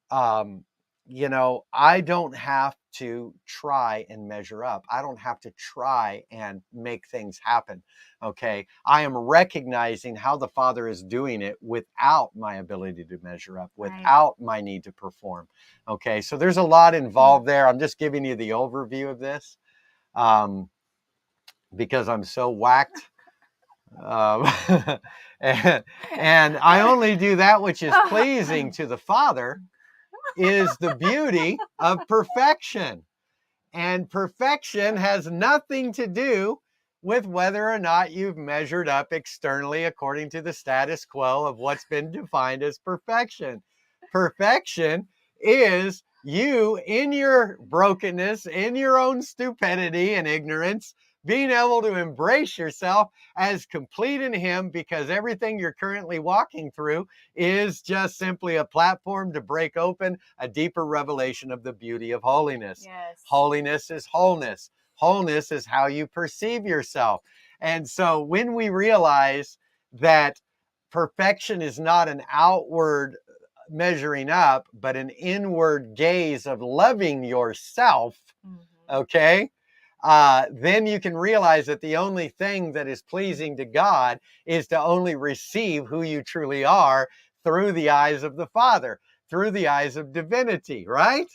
I don't have to try and measure up. I don't have to try and make things happen. Okay. I am recognizing how the Father is doing it without my ability to measure up, without my need to perform. Okay. So there's a lot involved there. I'm just giving you the overview of this because I'm so whacked. And I only do that which is pleasing to the Father. Is the beauty of perfection. And perfection has nothing to do with whether or not you've measured up externally according to the status quo of what's been defined as perfection. Perfection is you, in your brokenness, in your own stupidity and ignorance, being able to embrace yourself as complete in him, because everything you're currently walking through is just simply a platform to break open a deeper revelation of the beauty of holiness. Yes. Holiness is wholeness. Wholeness is how you perceive yourself. And so when we realize that perfection is not an outward measuring up, but an inward gaze of loving yourself, okay? Then you can realize that the only thing that is pleasing to God is to only receive who you truly are through the eyes of the Father, through the eyes of divinity, right?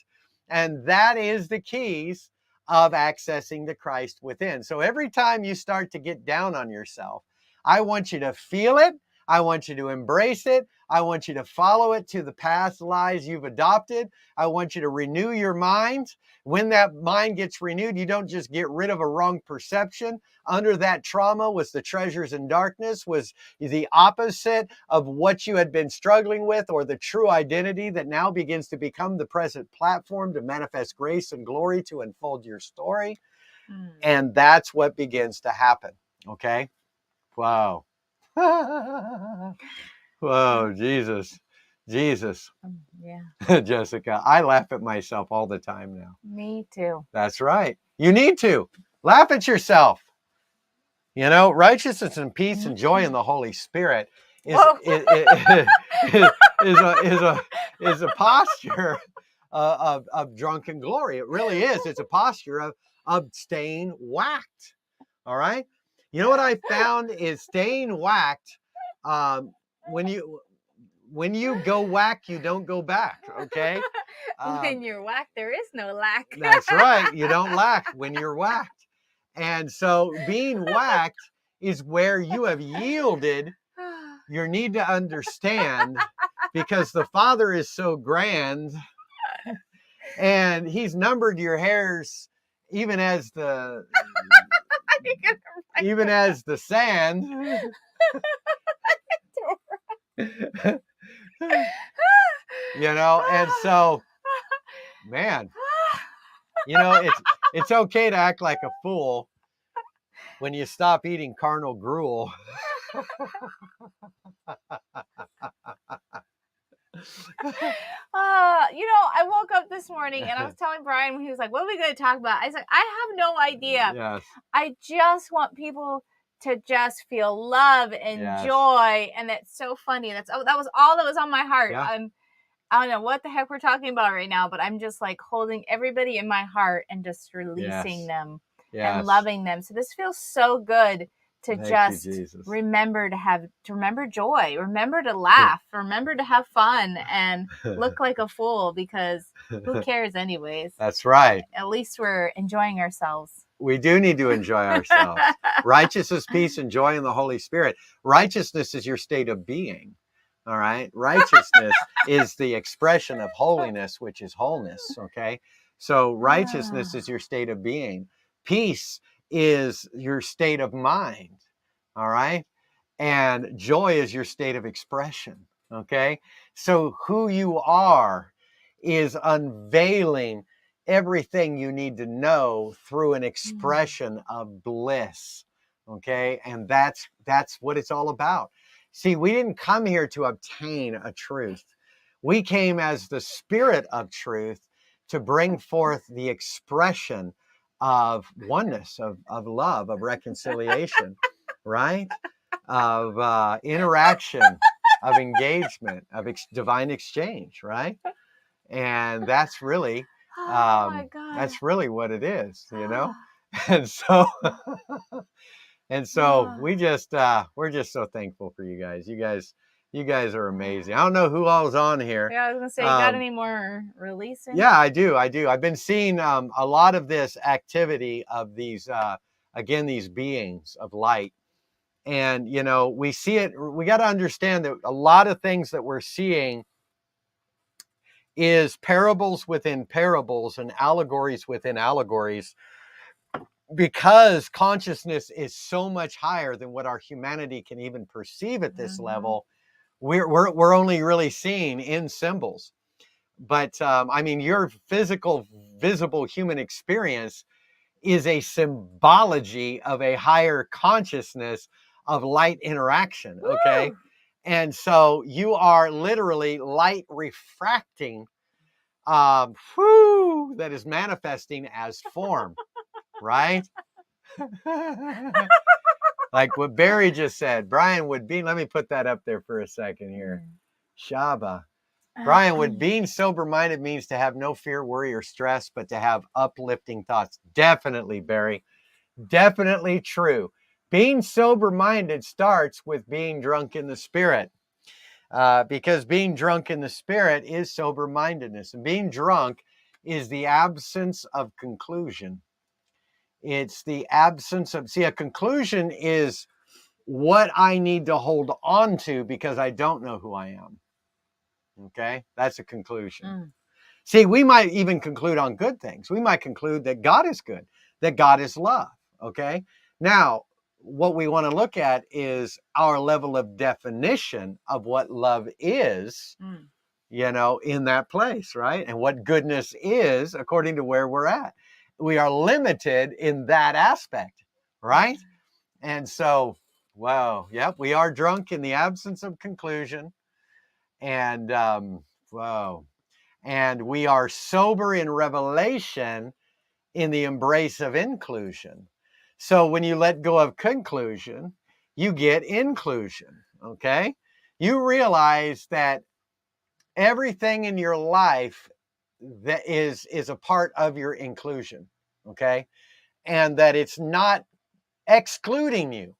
And that is the keys of accessing the Christ within. So every time you start to get down on yourself, I want you to feel it. I want you to embrace it. I want you to follow it to the past lies you've adopted. I want you to renew your mind. When that mind gets renewed, you don't just get rid of a wrong perception. Under that trauma was the treasures in darkness, was the opposite of what you had been struggling with, or the true identity that now begins to become the present platform to manifest grace and glory to unfold your story. And that's what begins to happen. Okay? Wow. Whoa, Jesus. Yeah. Jessica, I laugh at myself all the time now. Me too. That's right. You need to laugh at yourself. Righteousness and peace and joy in the Holy Spirit is a posture of drunken glory. It really is. It's a posture of staying whacked. All right. You know what I found is staying whacked. When you go whack, you don't go back. Okay. When you're whacked, there is no lack. That's right. You don't lack when you're whacked. And so being whacked is where you have yielded your need to understand, because the Father is so grand and he's numbered your hairs even as the sand. You know, and so, man, you know, it's okay to act like a fool when you stop eating carnal gruel. You know, I woke up this morning and I was telling Brian when he was like, "What are we going to talk about?" I was like, "I have no idea. Yes. I just want people to just feel love and Yes. joy." And that's so funny. That was all that was on my heart. Yeah. I don't know what the heck we're talking about right now, but I'm just like holding everybody in my heart and just releasing them and loving them. So this feels so good to just remember joy, remember to laugh, remember to have fun, and look like a fool, because who cares anyways? That's right. At least we're enjoying ourselves. We do need to enjoy ourselves. Righteousness, peace, and joy in the Holy Spirit. Righteousness is your state of being. All right. Righteousness is the expression of holiness, which is wholeness. Okay. So righteousness is your state of being. Peace is your state of mind. All right. And joy is your state of expression. Okay. So who you are is unveiling everything you need to know through an expression of bliss. Okay. And that's what it's all about. See, we didn't come here to obtain a truth. We came as the Spirit of truth to bring forth the expression of oneness, of love, of reconciliation, right? Of interaction, of engagement, of divine exchange, right? And that's really, that's really what it is, you know? And so... And so we just we're just so thankful for you guys. You guys are amazing. I don't know who all's on here. Yeah, I was gonna say, you got any more releasing? Yeah, I do. I've been seeing a lot of this activity of these again, these beings of light. And you know, we see it, we got to understand that a lot of things that we're seeing is parables within parables and allegories within allegories. Because consciousness is so much higher than what our humanity can even perceive at this level, we're only really seeing in symbols. But I mean, your physical, visible human experience is a symbology of a higher consciousness of light interaction. Okay. Woo! And so you are literally light refracting, that is manifesting as form. Right? Like what Barry just said. Brian, would being, let me put that up there for a second here. Shaba. Brian, would being sober-minded means to have no fear, worry, or stress, but to have uplifting thoughts. Definitely, Barry. Definitely true. Being sober-minded starts with being drunk in the Spirit. Because being drunk in the Spirit is sober-mindedness. And being drunk is the absence of conclusion. It's the absence of, see, a conclusion is what I need to hold on to because I don't know who I am. Okay, that's a conclusion. See, we might even conclude on good things. We might conclude that God is good, that God is love. Okay, now what we want to look at is our level of definition of what love is, you know, in that place, right? And what goodness is according to where we're at. We are limited in that aspect, right? And so, wow, yep, we are drunk in the absence of conclusion. And, wow. And we are sober in revelation in the embrace of inclusion. So when you let go of conclusion, you get inclusion, okay? You realize that everything in your life that is a part of your inclusion, okay? and that it's not excluding you.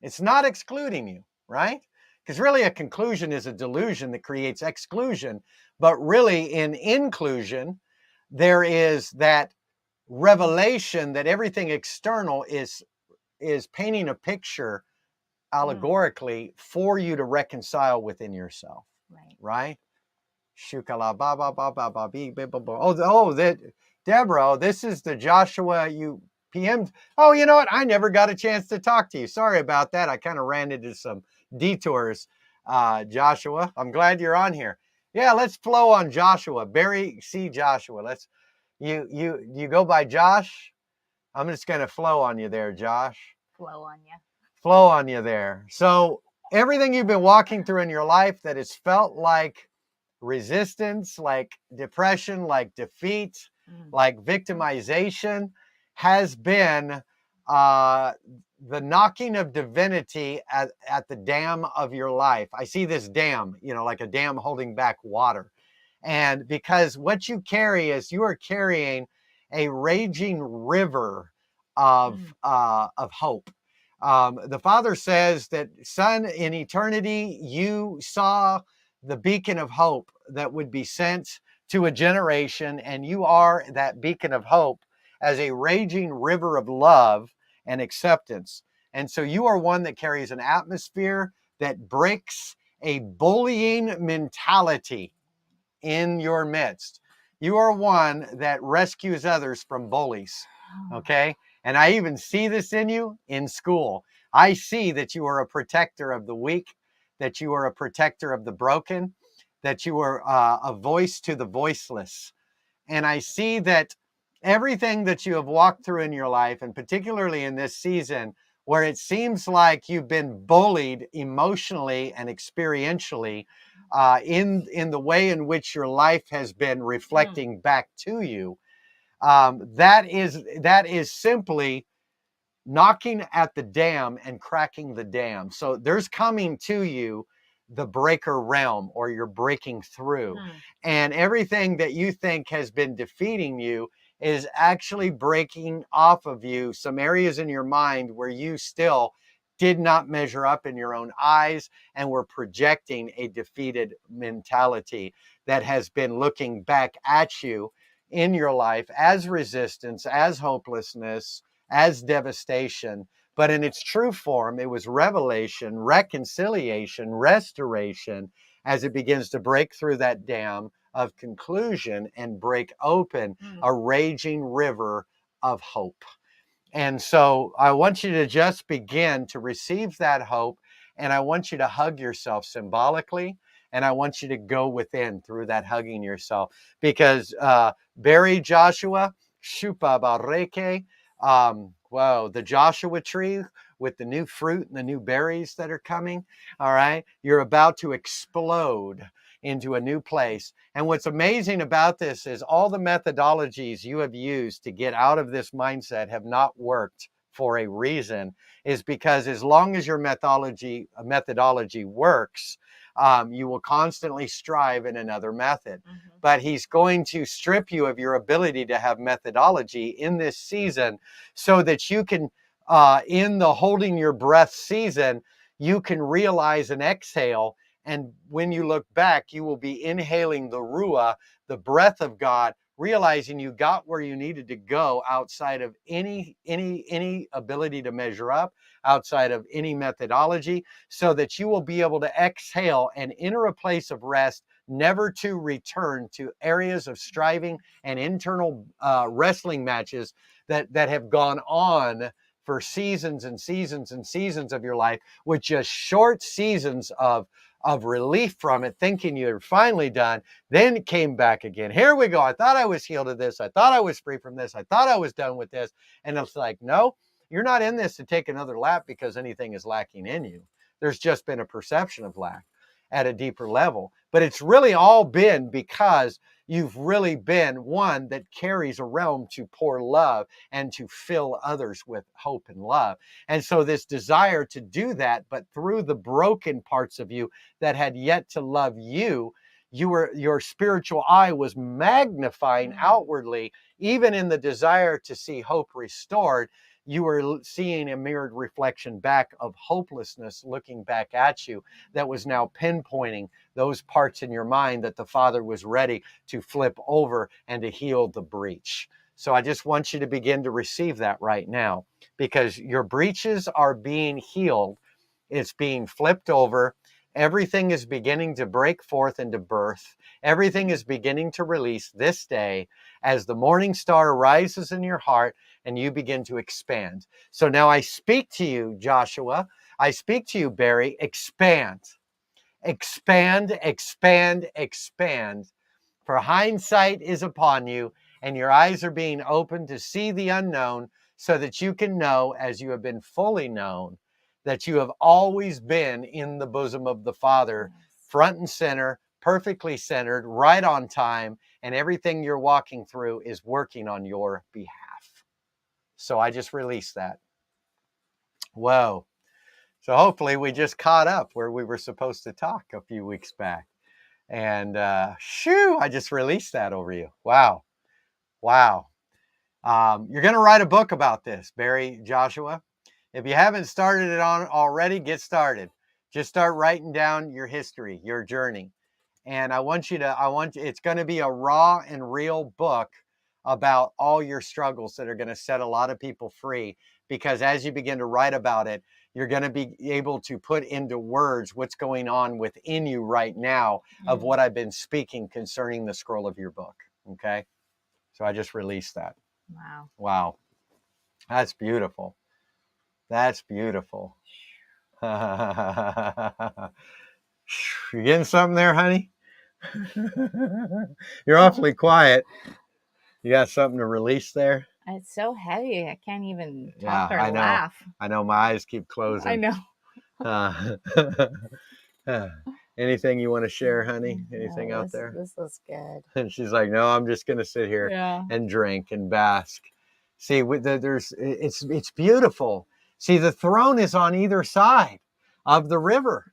It's not excluding you, right? Because really a conclusion is a delusion that creates exclusion. But really in inclusion, there is that revelation that everything external is painting a picture allegorically for you to reconcile within yourself. Right? Shukala ba ba ba ba ba be ba ba ba. Oh, that Deborah, this is the Joshua you PM. Oh, you know what? I never got a chance to talk to you. Sorry about that. I kind of ran into some detours, Joshua. I'm glad you're on here. Yeah, let's flow on Joshua. Barry C. Joshua. Let's you go by Josh. I'm just gonna flow on you there, Josh. Flow on you. Flow on you there. So everything you've been walking through in your life that has felt like resistance, like depression, like defeat, like victimization, has been the knocking of divinity at the dam of your life. I see this dam, like a dam holding back water. And because what you carry is you are carrying a raging river of hope. The Father says that, son, in eternity, you saw the beacon of hope that would be sent to a generation, and you are that beacon of hope as a raging river of love and acceptance. And so you are one that carries an atmosphere that breaks a bullying mentality in your midst. You are one that rescues others from bullies, okay? And I even see this in you in school. I see that you are a protector of the weak, that you are a protector of the broken, that you are a voice to the voiceless. And I see that everything that you have walked through in your life, and particularly in this season, where it seems like you've been bullied emotionally and experientially in the way in which your life has been reflecting back to you, that is simply knocking at the dam and cracking the dam. So there's coming to you the breaker realm, or you're breaking through. And everything that you think has been defeating you is actually breaking off of you some areas in your mind where you still did not measure up in your own eyes and were projecting a defeated mentality that has been looking back at you in your life as resistance, as hopelessness, as devastation. But in its true form, it was revelation, reconciliation, restoration, as it begins to break through that dam of conclusion and break open a raging river of hope. And so I want you to just begin to receive that hope. And I want you to hug yourself symbolically. And I want you to go within through that hugging yourself. Because Barry Joshua, Shupa Bareke, wow, the Joshua tree with the new fruit and the new berries that are coming. All right. You're about to explode into a new place. And what's amazing about this is all the methodologies you have used to get out of this mindset have not worked for a reason, is because as long as your methodology works, you will constantly strive in another method. But he's going to strip you of your ability to have methodology in this season so that you can, in the holding your breath season, you can realize and exhale. And when you look back, you will be inhaling the Ruah, the breath of God, realizing you got where you needed to go outside of any ability to measure up, outside of any methodology, so that you will be able to exhale and enter a place of rest, never to return to areas of striving and internal wrestling matches that have gone on for seasons and seasons and seasons of your life, with just short seasons of relief from it, thinking you're finally done, then it came back again. Here we go. I thought I was healed of this. I thought I was free from this. I thought I was done with this. And it's like, no, you're not in this to take another lap because anything is lacking in you. There's just been a perception of lack at a deeper level. But it's really all been because you've really been one that carries a realm to pour love and to fill others with hope and love. And so this desire to do that, but through the broken parts of you that had yet to love you, your spiritual eye was magnifying outwardly, even in the desire to see hope restored. You were seeing a mirrored reflection back of hopelessness looking back at you that was now pinpointing those parts in your mind that the Father was ready to flip over and to heal the breach. So I just want you to begin to receive that right now, because your breaches are being healed. It's being flipped over. Everything is beginning to break forth into birth. Everything is beginning to release this day as the morning star rises in your heart and you begin to expand. So now I speak to you, Joshua. I speak to you, Barry. Expand, expand, expand, expand. For hindsight is upon you, and your eyes are being opened to see the unknown, so that you can know, as you have been fully known, that you have always been in the bosom of the Father, front and center, perfectly centered, right on time, and everything you're walking through is working on your behalf. So I just released that. Whoa. So hopefully we just caught up where we were supposed to talk a few weeks back. And I just released that over you. Wow. Wow. You're going to write a book about this, Barry, Joshua. If you haven't started it on already, get started. Just start writing down your history, your journey. And it's going to be a raw and real book about all your struggles that are going to set a lot of people free. Because as you begin to write about it, you're going to be able to put into words what's going on within you right now of what I've been speaking concerning the scroll of your book. Okay. So I just released that. Wow. Wow. That's beautiful. That's beautiful. You getting something there, honey? You're awfully quiet. You got something to release there? It's so heavy. I can't even talk or laugh. I know. My eyes keep closing. I know. Anything you want to share, honey? Anything out there? This was good. And she's like, no, I'm just going to sit here and drink and bask. See, it's beautiful. See, the throne is on either side of the river.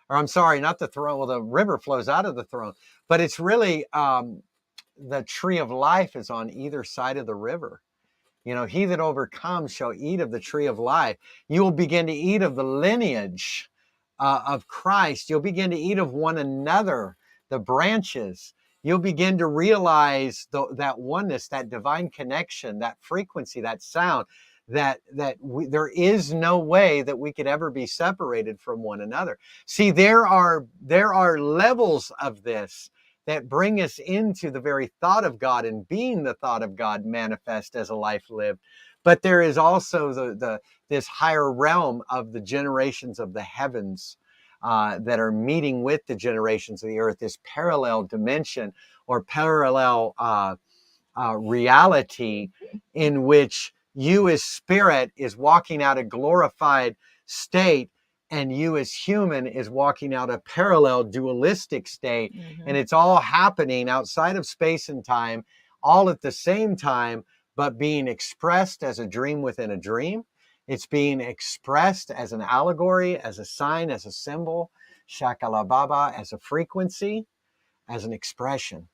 Or I'm sorry, not the throne. Well, the river flows out of the throne. But it's really the tree of life is on either side of the river. You know, he that overcomes shall eat of the tree of life. You will begin to eat of the lineage of Christ. You'll begin to eat of one another, the branches. You'll begin to realize that oneness, that divine connection, that frequency, that sound, that there is no way that we could ever be separated from one another. See, there are levels of this that bring us into the very thought of God and being the thought of God manifest as a life lived. But there is also this higher realm of the generations of the heavens that are meeting with the generations of the earth, this parallel dimension or parallel reality in which you as spirit is walking out a glorified state, and you as human is walking out a parallel dualistic state. And it's all happening outside of space and time, all at the same time, but being expressed as a dream within a dream. It's being expressed as an allegory, as a sign, as a symbol, shakalababa, as a frequency, as an expression.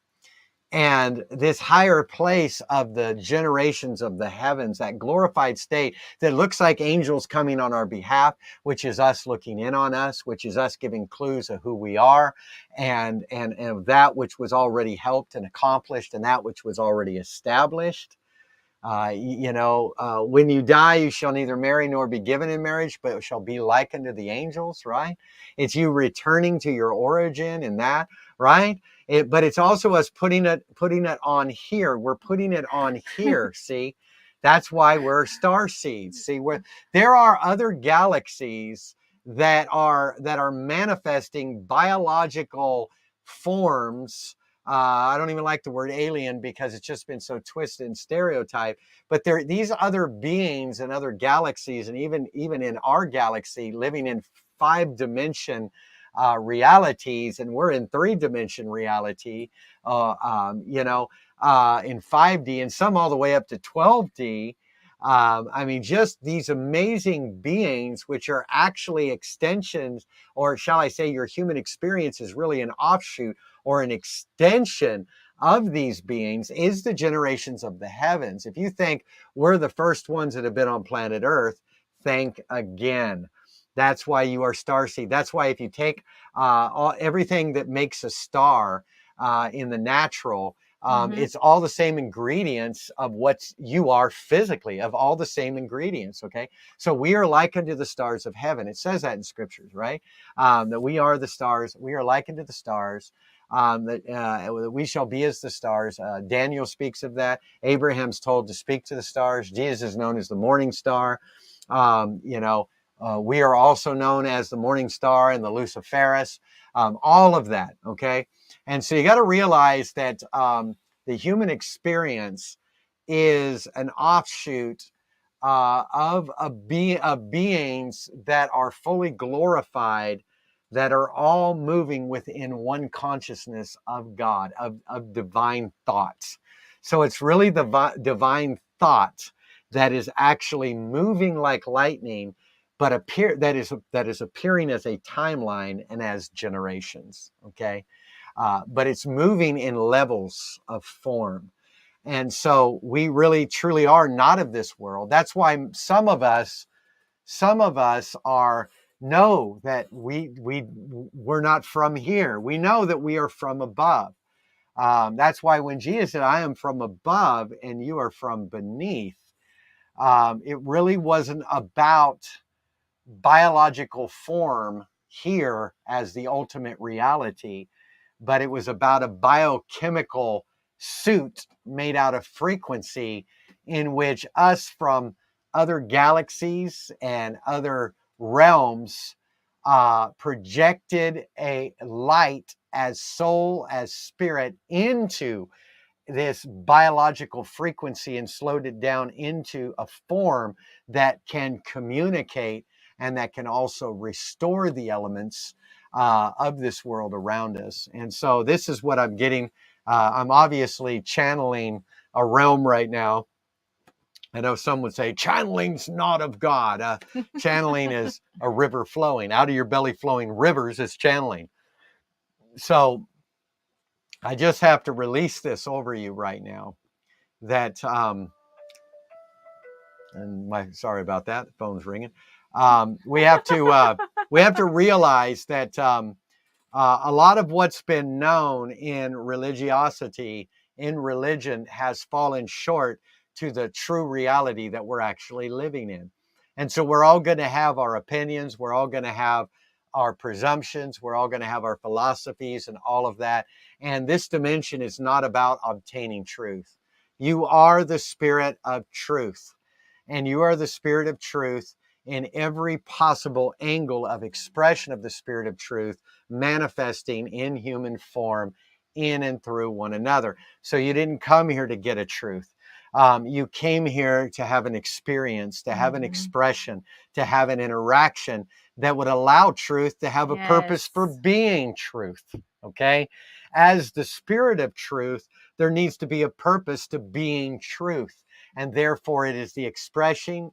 And this higher place of the generations of the heavens, that glorified state that looks like angels coming on our behalf, which is us looking in on us, which is us giving clues of who we are, and of that which was already helped and accomplished, and that which was already established. When you die, you shall neither marry nor be given in marriage, but shall be like unto the angels, right? It's you returning to your origin in that, right? But it's also us putting it on here. We're putting it on here, see? That's why we're star seeds. See, there are other galaxies that are manifesting biological forms. I don't even like the word alien because it's just been so twisted and stereotyped. But these other beings and other galaxies, and even in our galaxy, living in 5-dimension realities, and we're in 3-dimension reality, in 5D, and some all the way up to 12D. Just these amazing beings, which are actually extensions, or shall I say, your human experience is really an offshoot or an extension of these beings is the generations of the heavens. If you think we're the first ones that have been on planet Earth, think again. That's why you are starseed. That's why if you take everything that makes a star in the natural, it's all the same ingredients of what you are physically, of all the same ingredients, okay? So we are likened to the stars of heaven. It says that in scriptures, right? That we are the stars. We are likened to the stars. That we shall be as the stars. Daniel speaks of that. Abraham's told to speak to the stars. Jesus is known as the morning star. We are also known as the morning star and the Luciferus. All of that, okay? And so you got to realize that the human experience is an offshoot of beings that are fully glorified, that are all moving within one consciousness of God, of divine thoughts. So it's really the divine thought that is actually moving like lightning, but that is appearing as a timeline and as generations. Okay, but it's moving in levels of form. And so we really truly are not of this world. That's why some of us know that we're not from here. We know that we are from above. That's why when Jesus said, I am from above and you are from beneath, it really wasn't about biological form here as the ultimate reality, but it was about a biochemical suit made out of frequency in which us from other galaxies and other realms projected a light as soul, as spirit into this biological frequency and slowed it down into a form that can communicate and that can also restore the elements of this world around us. And so this is what I'm getting. I'm obviously channeling a realm right now. I know some would say channeling's not of God. Channeling is a river flowing. Out of your belly flowing rivers is channeling. So I just have to release this over you right now. That sorry about that. The phone's ringing. We have to realize that a lot of what's been known in religiosity, in religion, has fallen short to the true reality that we're actually living in. And so we're all going to have our opinions. We're all going to have our presumptions. We're all going to have our philosophies and all of that. And this dimension is not about obtaining truth. You are the spirit of truth, and you are the spirit of truth in every possible angle of expression of the spirit of truth, manifesting in human form in and through one another. So you didn't come here to get a truth. You came here to have an experience, to have an expression, to have an interaction that would allow truth to have a purpose for being truth. Okay? As the spirit of truth, there needs to be a purpose to being truth. And therefore it is the expression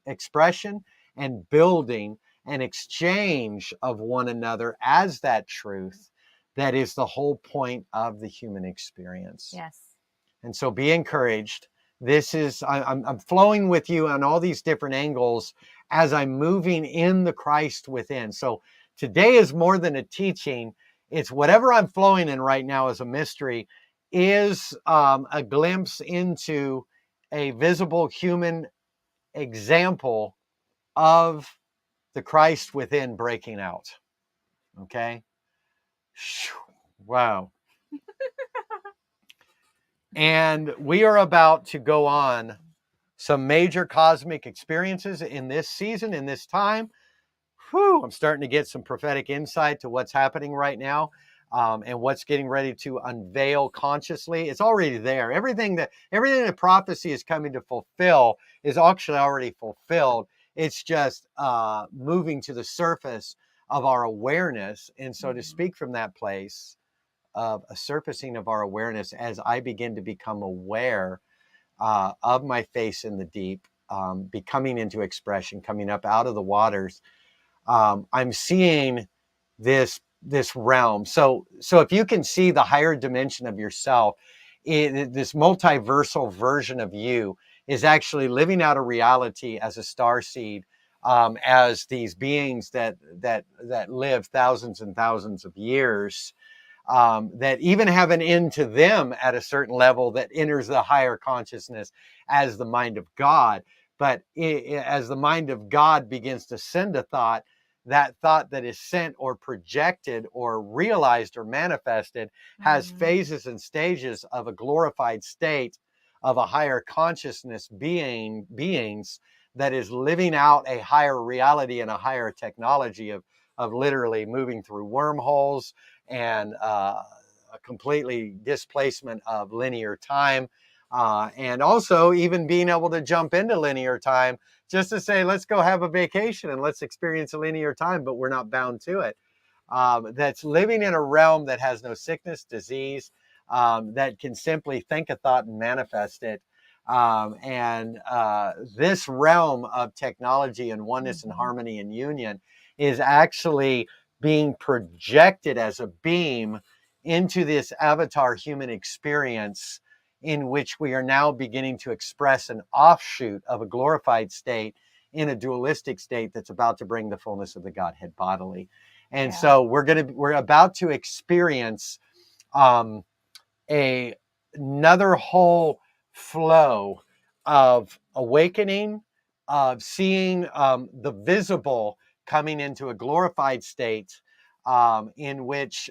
and building and exchange of one another as that truth that is the whole point of the human experience. Yes. And so be encouraged. This is, I'm flowing with you on all these different angles as I'm moving in the Christ within. So today is more than a teaching. It's whatever I'm flowing in right now as a mystery is a glimpse into a visible human example of the Christ within breaking out. Okay? Wow. And we are about to go on some major cosmic experiences in this season, in this time. I'm starting to get some prophetic insight to what's happening right now. And what's getting ready to unveil consciously. It's already there. Everything that prophecy is coming to fulfill is actually already fulfilled. It's just moving to the surface of our awareness. And so to speak from that place of a surfacing of our awareness as I begin to become aware of my face in the deep, becoming into expression, coming up out of the waters, I'm seeing this this realm. So if you can see the higher dimension of yourself, this multiversal version of you is actually living out a reality as a star seed, as these beings that live thousands and thousands of years, that even have an end to them at a certain level that enters the higher consciousness as the mind of God. But as the mind of God begins to send a thought, that thought that is sent or projected or realized or manifested has phases and stages of a glorified state of a higher consciousness beings that is living out a higher reality and a higher technology of literally moving through wormholes and a completely displacement of linear time, and also even being able to jump into linear time just to say, let's go have a vacation and let's experience a linear time, but we're not bound to it. That's living in a realm that has no sickness, disease, that can simply think a thought and manifest it. This realm of technology and oneness and harmony and union is actually being projected as a beam into this avatar human experience, in which we are now beginning to express an offshoot of a glorified state in a dualistic state that's about to bring the fullness of the Godhead bodily. And so we're about to experience another whole flow of awakening, of seeing the visible coming into a glorified state, in which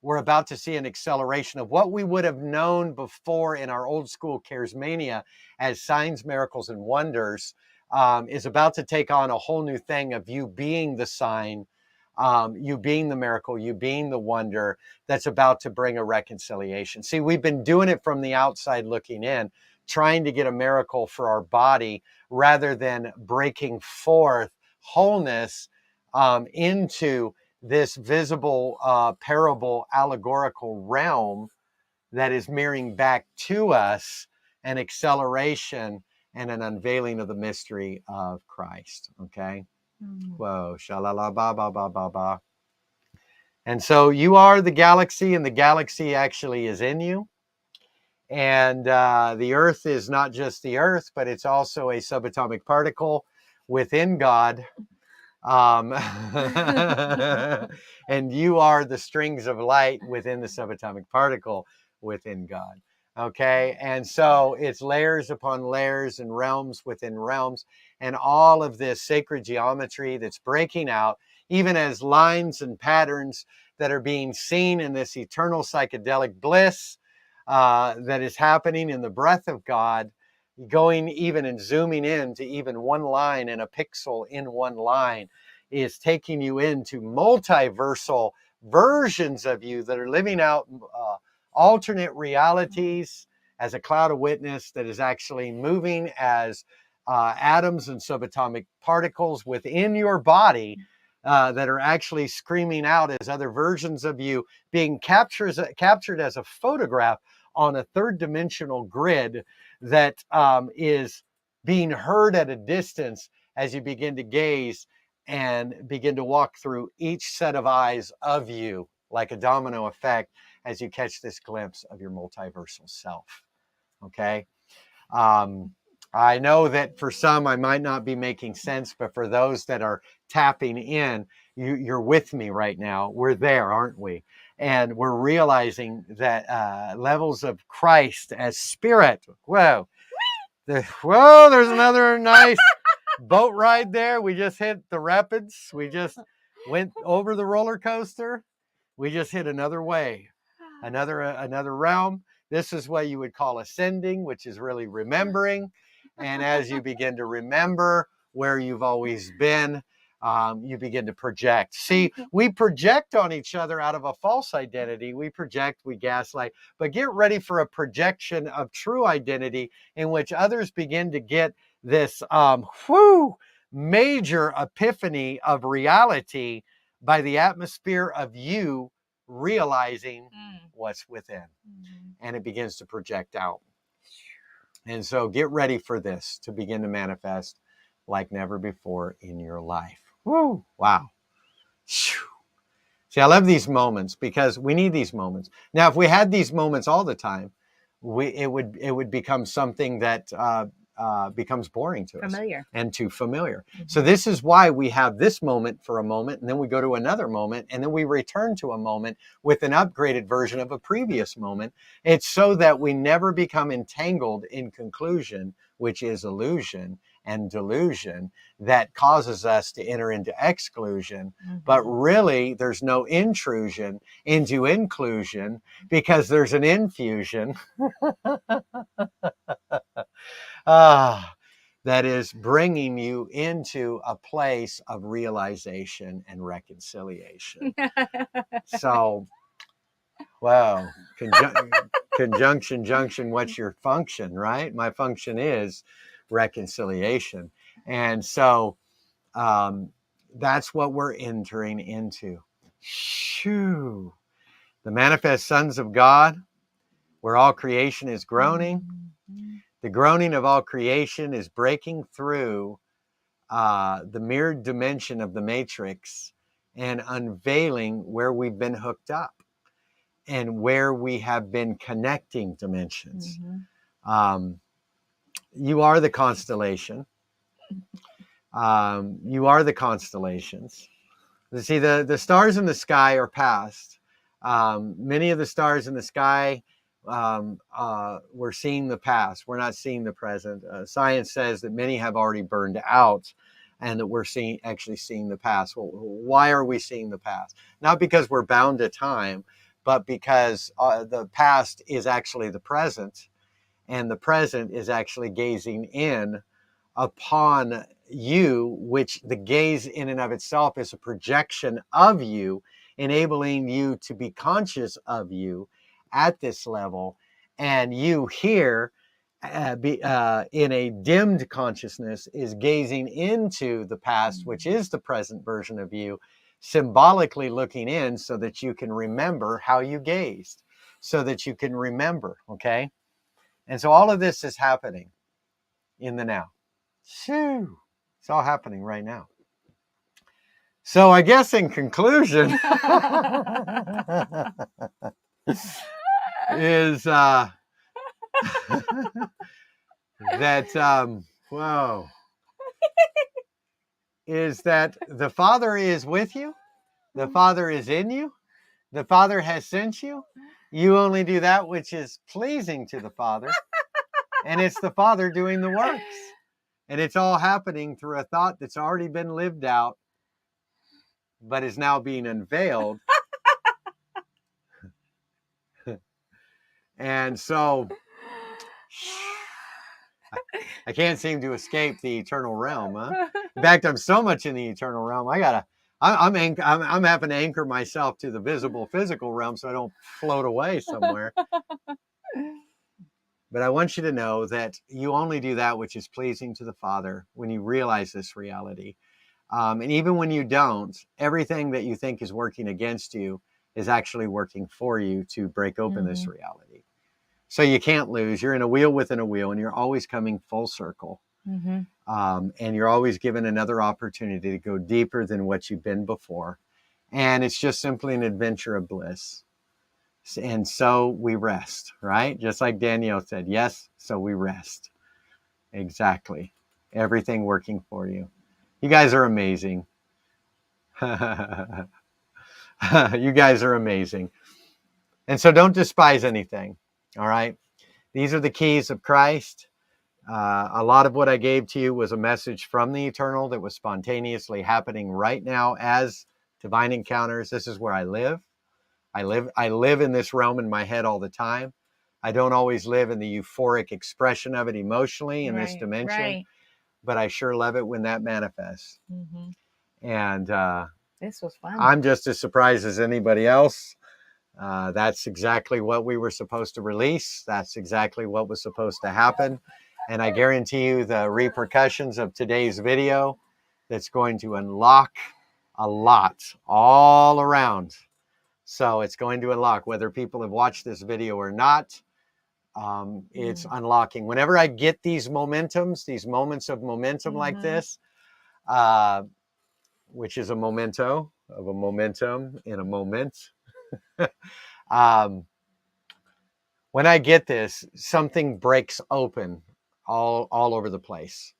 we're about to see an acceleration of what we would have known before in our old school charismania as signs, miracles, and wonders, is about to take on a whole new thing of you being the sign, you being the miracle, you being the wonder that's about to bring a reconciliation. See, we've been doing it from the outside looking in, trying to get a miracle for our body rather than breaking forth wholeness into this visible, parable, allegorical realm that is mirroring back to us an acceleration and an unveiling of the mystery of Christ. Okay. Whoa, shalala ba ba ba ba ba. And so you are the galaxy, and the galaxy actually is in you. And the earth is not just the earth, but it's also a subatomic particle within God. And you are the strings of light within the subatomic particle within God. Okay. And so it's layers upon layers and realms within realms, and all of this sacred geometry that's breaking out, even as lines and patterns that are being seen in this eternal psychedelic bliss that is happening in the breath of God, going even and zooming in to even one line and a pixel in one line, is taking you into multiversal versions of you that are living out alternate realities as a cloud of witness that is actually moving as atoms and subatomic particles within your body, that are actually screaming out as other versions of you being captured as a photograph on a third dimensional grid that is being heard at a distance as you begin to gaze and begin to walk through each set of eyes of you like a domino effect as you catch this glimpse of your multiversal self. Okay. I know that for some, I might not be making sense, but for those that are tapping in, you're with me right now. We're there, aren't we? And we're realizing that levels of Christ as spirit. Whoa, whoa! There's another nice boat ride there. We just hit the rapids. We just went over the roller coaster. We just hit another wave, another realm. This is what you would call ascending, which is really remembering. And as you begin to remember where you've always been, you begin to project. See, we project on each other out of a false identity. We project, we gaslight, but get ready for a projection of true identity in which others begin to get this major epiphany of reality by the atmosphere of you realizing what's within. And it begins to project out. And so get ready for this to begin to manifest like never before in your life. Woo! Wow. See, See, I love these moments because we need these moments. Now, if we had these moments all the time, it would become something that becomes boring to us and too familiar. So this is why we have this moment for a moment, and then we go to another moment, and then we return to a moment with an upgraded version of a previous moment. It's so that we never become entangled in conclusion, which is illusion and delusion, that causes us to enter into exclusion. But really, there's no intrusion into inclusion because there's an infusion. That is bringing you into a place of realization and reconciliation. So, wow, conjunction, junction, what's your function, right? My function is reconciliation. And so that's what we're entering into. Shoo. The manifest sons of God, where all creation is groaning. The groaning of all creation is breaking through the mirrored dimension of the matrix and unveiling where we've been hooked up and where we have been connecting dimensions. You are the constellation. You are the constellations. You see, the stars in the sky are past. Many of the stars in the sky, we're seeing the past. We're not seeing the present. Science says that many have already burned out and that we're actually seeing the past. Well, why are we seeing the past? Not because we're bound to time, but because the past is actually the present, and the present is actually gazing in upon you, which the gaze in and of itself is a projection of you, enabling you to be conscious of you at this level. And you here in a dimmed consciousness is gazing into the past, which is the present version of you, symbolically looking in so that you can remember how you gazed, so that you can remember, okay? And so all of this is happening in the now. Shoo. It's all happening right now. So I guess in conclusion is that whoa, is that the Father is with you, the Father is in you, the Father has sent you. You only do that which is pleasing to the Father, and it's the Father doing the works. And it's all happening through a thought that's already been lived out, but is now being unveiled. And so I can't seem to escape the eternal realm, huh? In fact, I'm so much in the eternal realm. I'm having to anchor myself to the visible physical realm so I don't float away somewhere. But I want you to know that you only do that which is pleasing to the Father when you realize this reality. And even when you don't, everything that you think is working against you is actually working for you to break open this reality. So you can't lose. You're in a wheel within a wheel, and you're always coming full circle. And you're always given another opportunity to go deeper than what you've been before. And it's just simply an adventure of bliss. And so we rest, right? Just like Danielle said, yes, so we rest. Exactly. Everything working for you. You guys are amazing. You guys are amazing. And so don't despise anything, all right? These are the keys of Christ. A lot of what I gave to you was a message from the eternal that was spontaneously happening right now as divine encounters. This is where I live. I live in this realm in my head all the time. I don't always live in the euphoric expression of it emotionally in this dimension, but I sure love it when that manifests. And this was fun. I'm just as surprised as anybody else. That's exactly what we were supposed to release. That's exactly what was supposed to happen. And I guarantee you the repercussions of today's video that's going to unlock a lot all around. So it's going to unlock, whether people have watched this video or not, it's unlocking. Whenever I get these momentums, these moments of momentum like this, which is a memento of a momentum in a moment. um, when I get this, something breaks open all over the place.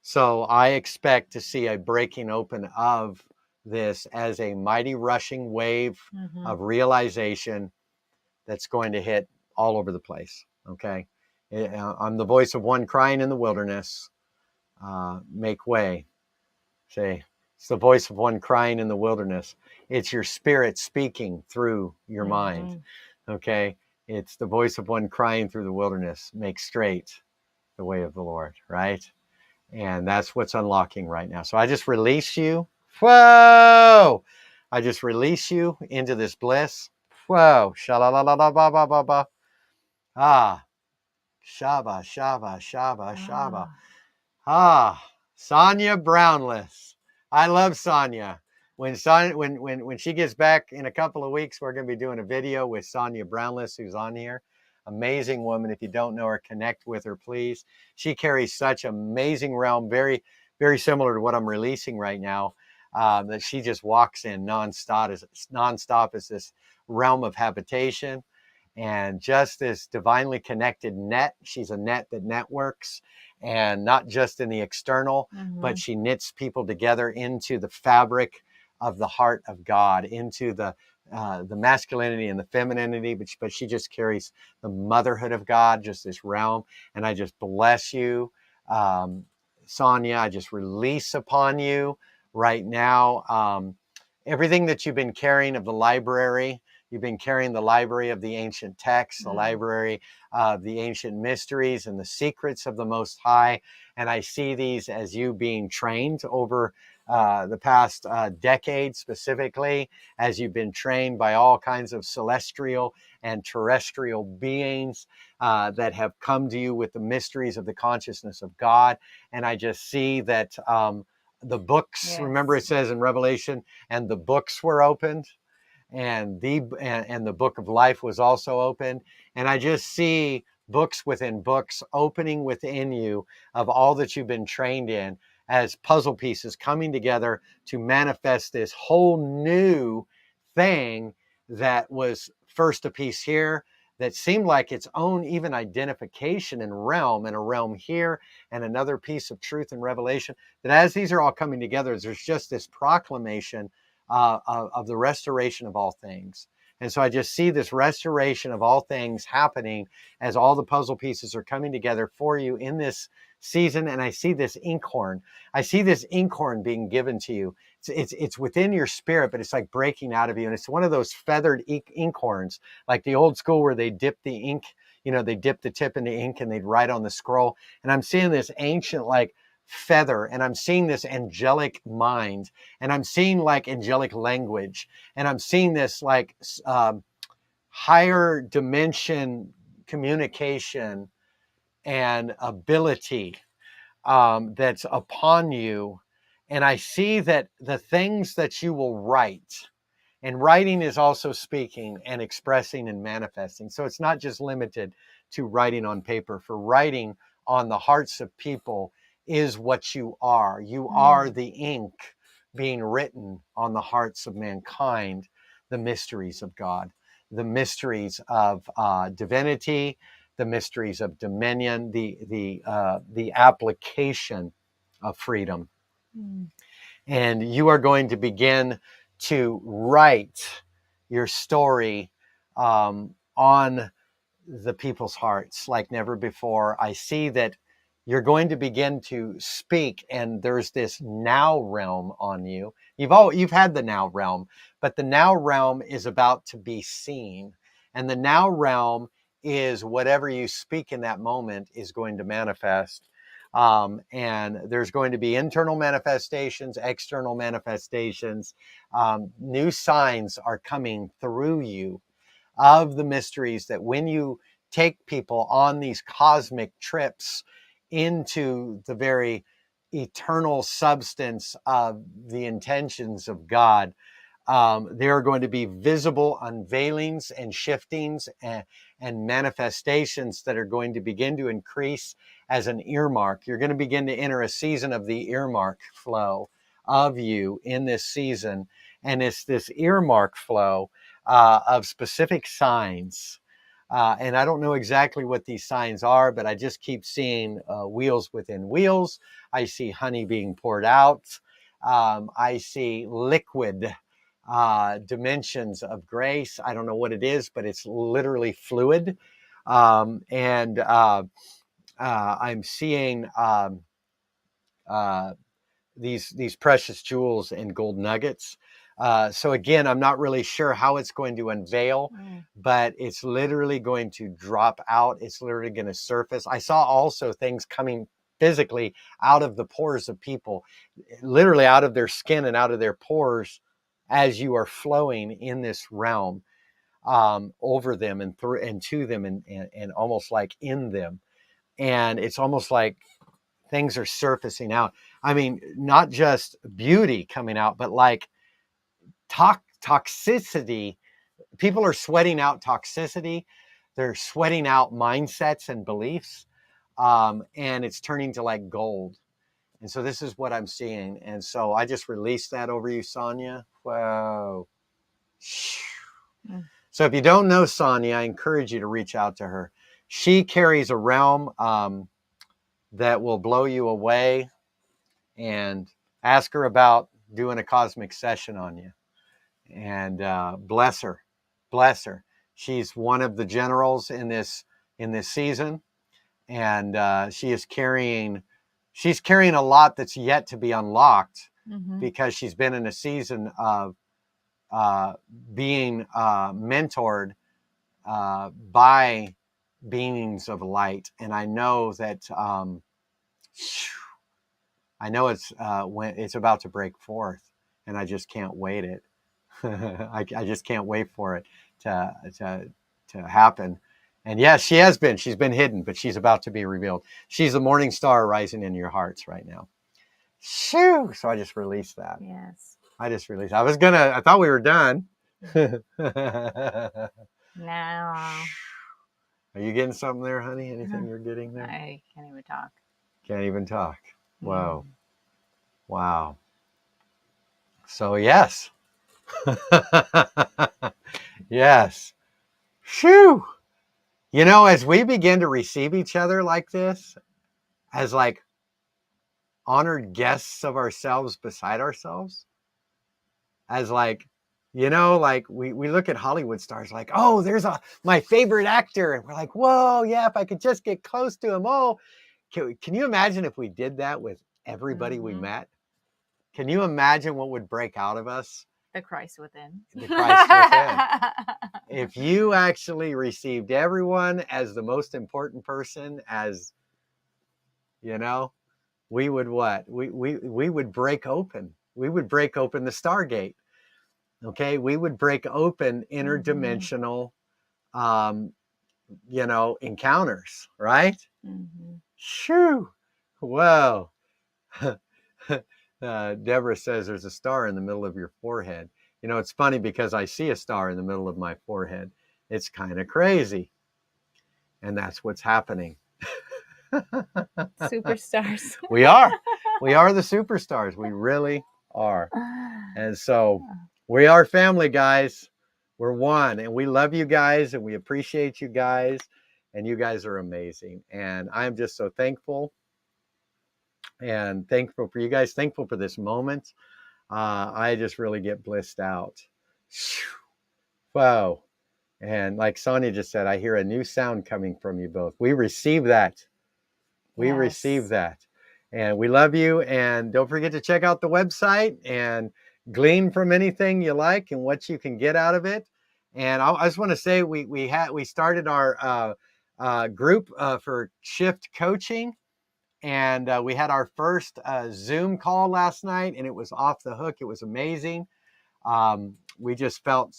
So I expect to see a breaking open of this as a mighty rushing wave of realization that's going to hit all over the place. Okay. I'm the voice of one crying in the wilderness. Make way. Say, it's the voice of one crying in the wilderness. It's your spirit speaking through your mind. Okay. It's the voice of one crying through the wilderness. Make straight the way of the Lord, right? And that's what's unlocking right now. So I just release you. Whoa! I just release you into this bliss. Whoa! Sha-la-la-la-la-ba-ba-ba-ba. Ah. Shaba, shaba, shaba, shaba. Ah. Sonia Brownless. I love Sonia. When she gets back in a couple of weeks, we're going to be doing a video with Sonia Brownless, who's on here. Amazing woman. If you don't know her, connect with her, please. She carries such amazing realm, very, very similar to what I'm releasing right now, that she just walks in nonstop as this realm of habitation and just this divinely connected net. She's a net that networks, and not just in the external, but she knits people together into the fabric of the heart of God, into the masculinity and the femininity, but she just carries the motherhood of God, just this realm. And I just bless you, Sonia. I just release upon you right now everything that you've been carrying of the library. You've been carrying the library of the ancient texts, the library of the ancient mysteries and the secrets of the Most High. And I see these as you being trained over the past decade, specifically, as you've been trained by all kinds of celestial and terrestrial beings that have come to you with the mysteries of the consciousness of God. And I just see that the books, remember it says in Revelation, and the books were opened. And the book of life was also opened. And I just see books within books opening within you of all that you've been trained in as puzzle pieces coming together to manifest this whole new thing that was first a piece here that seemed like its own even identification and realm, and a realm here and another piece of truth and revelation, that as these are all coming together, there's just this proclamation of the restoration of all things. And so I just see this restoration of all things happening as all the puzzle pieces are coming together for you in this season. And I see this inkhorn. I see this inkhorn being given to you. It's within your spirit, but it's like breaking out of you. And it's one of those feathered inkhorns, like the old school where they dip the ink, they dip the tip in the ink and they'd write on the scroll. And I'm seeing this ancient, like, feather, and I'm seeing this angelic mind, and I'm seeing like angelic language, and I'm seeing this like higher dimension communication and ability that's upon you. And I see that the things that you will write, and writing is also speaking and expressing and manifesting. So it's not just limited to writing on paper. For writing on the hearts of people is what you are. You are the ink being written on the hearts of mankind, the mysteries of God, the mysteries of divinity, the mysteries of dominion, the application of freedom. And you are going to begin to write your story on the people's hearts like never before. I see that you're going to begin to speak, and there's this now realm on you. You've had the now realm, but the now realm is about to be seen. And the now realm is whatever you speak in that moment is going to manifest. And there's going to be internal manifestations, external manifestations. New signs are coming through you of the mysteries that when you take people on these cosmic trips into the very eternal substance of the intentions of God, there are going to be visible unveilings and shiftings and manifestations that are going to begin to increase as an earmark. You're going to begin to enter a season of the earmark flow of you in this season. And it's this earmark flow of specific signs. And I don't know exactly what these signs are, but I just keep seeing wheels within wheels. I see honey being poured out. I see liquid dimensions of grace. I don't know what it is, but it's literally fluid. And I'm seeing these precious jewels and gold nuggets. So again, I'm not really sure how it's going to unveil, but it's literally going to drop out. It's literally going to surface. I saw also things coming physically out of the pores of people, literally out of their skin and out of their pores as you are flowing in this realm, over them and through and to them and almost like in them. And it's almost like things are surfacing out. I mean, not just beauty coming out, but like toxicity. People are sweating out toxicity. They're sweating out mindsets and beliefs. And it's turning to like gold. And so this is what I'm seeing. And so I just released that over you, Sonia. Wow. So if you don't know Sonia, I encourage you to reach out to her. She carries a realm that will blow you away, and ask her about doing a cosmic session on you. And bless her. She's one of the generals in this season, and she's carrying a lot that's yet to be unlocked, because she's been in a season of being mentored by beings of light. And I know that when it's about to break forth, and I just can't wait it. I just can't wait for it to happen. And yes, she's been hidden, but she's about to be revealed. She's the morning star rising in your hearts right now. Shoo! So I just released that. Yes. I thought we were done. No. Are you getting something there, honey? Anything you're getting there? I can't even talk. Can't even talk. Wow. Wow. So yes. Yes. Phew. You know, as we begin to receive each other like this, as like honored guests of ourselves beside ourselves, as like, you know, like we look at Hollywood stars like, oh, there's my favorite actor. And we're like, whoa, yeah, if I could just get close to him. Oh, can you imagine if we did that with everybody we met? Can you imagine what would break out of us? The Christ within. The Christ within. If you actually received everyone as the most important person, as, you know, we would what? We would break open. We would break open the Stargate. Okay, we would break open interdimensional, you know, encounters, right? Shoo! Well, Deborah says there's a star in the middle of your forehead. You know, it's funny because I see a star in the middle of my forehead. It's kind of crazy. And that's what's happening. Superstars. We are the superstars. We really are. And so we are family, guys. We're one, and we love you guys, and we appreciate you guys, and you guys are amazing. And I'm just so thankful, and thankful for you guys, thankful for this moment. I just really get blissed out. Wow. And like Sonia just said, I hear a new sound coming from you both. We receive that. We receive that. And we love you. And don't forget to check out the website and glean from anything you like and what you can get out of it. And I just want to say we started our group for Shift Coaching. And we had our first Zoom call last night, and it was off the hook. It was amazing. We just felt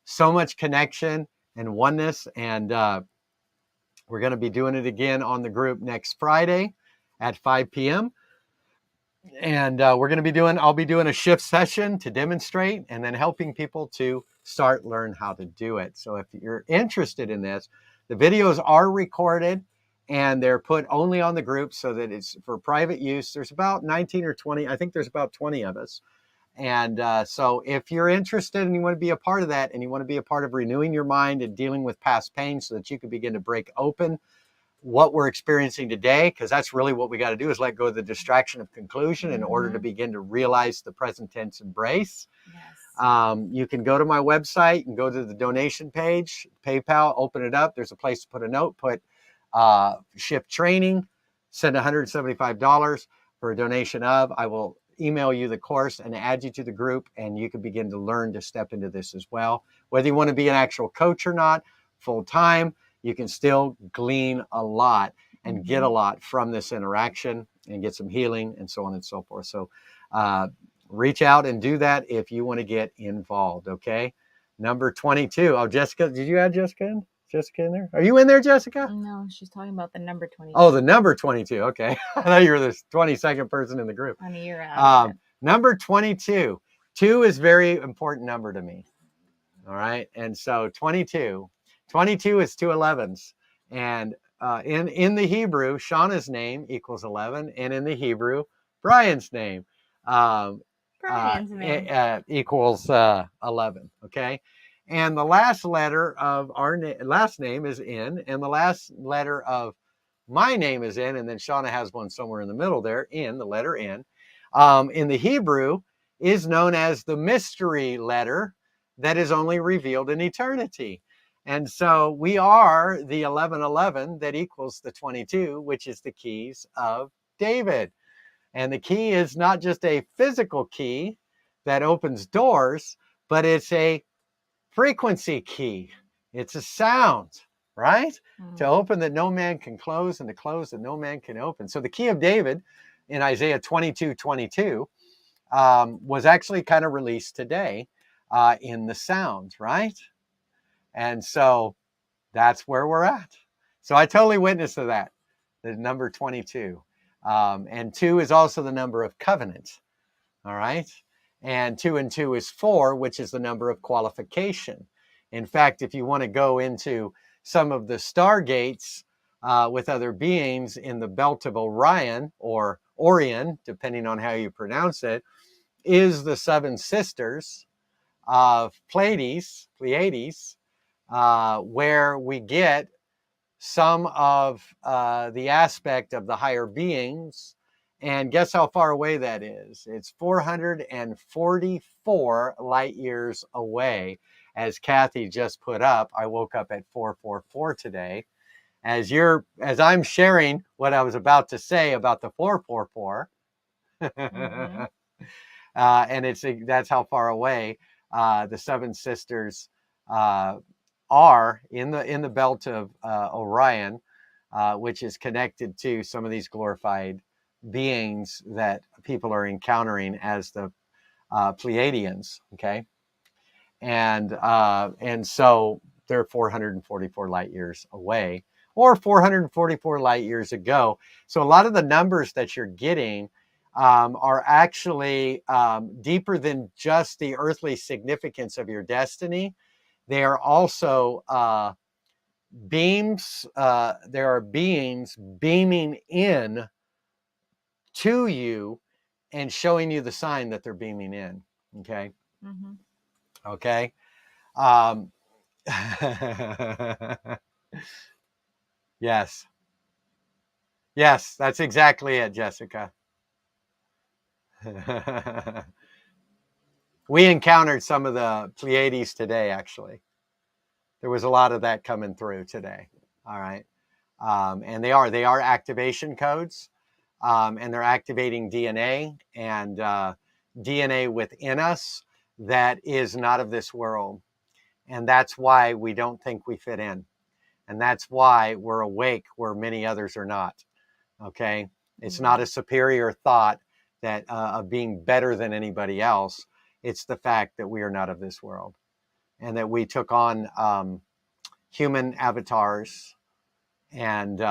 so much connection and oneness. And we're going to be doing it again on the group next Friday at 5 p.m. And I'll be doing a shift session to demonstrate, and then helping people to learn how to do it. So if you're interested in this, the videos are recorded, and they're put only on the group so that it's for private use. There's about 19 or 20. I think there's about 20 of us. And so if you're interested and you want to be a part of that, and you want to be a part of renewing your mind and dealing with past pain so that you can begin to break open what we're experiencing today, because that's really what we got to do, is let go of the distraction of conclusion in order to begin to realize the present tense embrace. Yes. You can go to my website and go to the donation page, PayPal, open it up. There's a place to put a note, put shift training, send $175 for a donation of. I will email you the course and add you to the group, and you can begin to learn to step into this as well. Whether you want to be an actual coach or not, full time, you can still glean a lot and get a lot from this interaction and get some healing and so on and so forth. So reach out and do that if you want to get involved. Okay. Number 22. Oh, Jessica, did you add Jessica in? Jessica in there? Are you in there, Jessica? No, she's talking about the number 22. Oh, the number 22. Okay. I thought you were the 22nd person in the group. Honey, you're out. Number 22. 2 is a very important number to me. All right. And so 22. 22 is 2 11s. And in the Hebrew, Shauna's name equals 11. And in the Hebrew, Brian's name, equals 11. Okay. And the last letter of our last name is N, and the last letter of my name is N, and then Shauna has one somewhere in the middle there, N, the letter N. In the Hebrew is known as the mystery letter that is only revealed in eternity. And so we are the 1111 that equals the 22, which is the keys of David. And the key is not just a physical key that opens doors, but it's a frequency key. It's a sound, right? To open that no man can close, and to close that no man can open. So the key of David in Isaiah 22:22 was actually kind of released today in the sound, right? And so that's where we're at. So I totally witnessed to that, the number 22. And 2 is also the number of covenant, all right? And 2 and 2 is 4, which is the number of qualification. In fact, if you want to go into some of the stargates with other beings in the belt of Orion, or Orion, depending on how you pronounce it, is the 7 sisters of Pleiades, where we get some of the aspect of the higher beings. And guess how far away that is? It's 444 light years away. As Kathy just put up, I woke up at 444 today. As I'm sharing what I was about to say about the 444, and that's how far away the 7 sisters are in the belt of Orion, which is connected to some of these glorified beings that people are encountering as the Pleiadians. Okay, and so they're 444 light years away, or 444 light years ago. So a lot of the numbers that you're getting are actually deeper than just the earthly significance of your destiny. They are also beams. There are beings beaming in to you and showing you the sign that they're beaming in. Okay. Okay. Yes. Yes, that's exactly it, Jessica. We encountered some of the Pleiades today, actually. There was a lot of that coming through today. All right. And they are activation codes, and they're activating DNA and DNA within us that is not of this world. And that's why we don't think we fit in. And that's why we're awake where many others are not. Okay. It's not a superior thought that of being better than anybody else. It's the fact that we are not of this world, and that we took on human avatars, and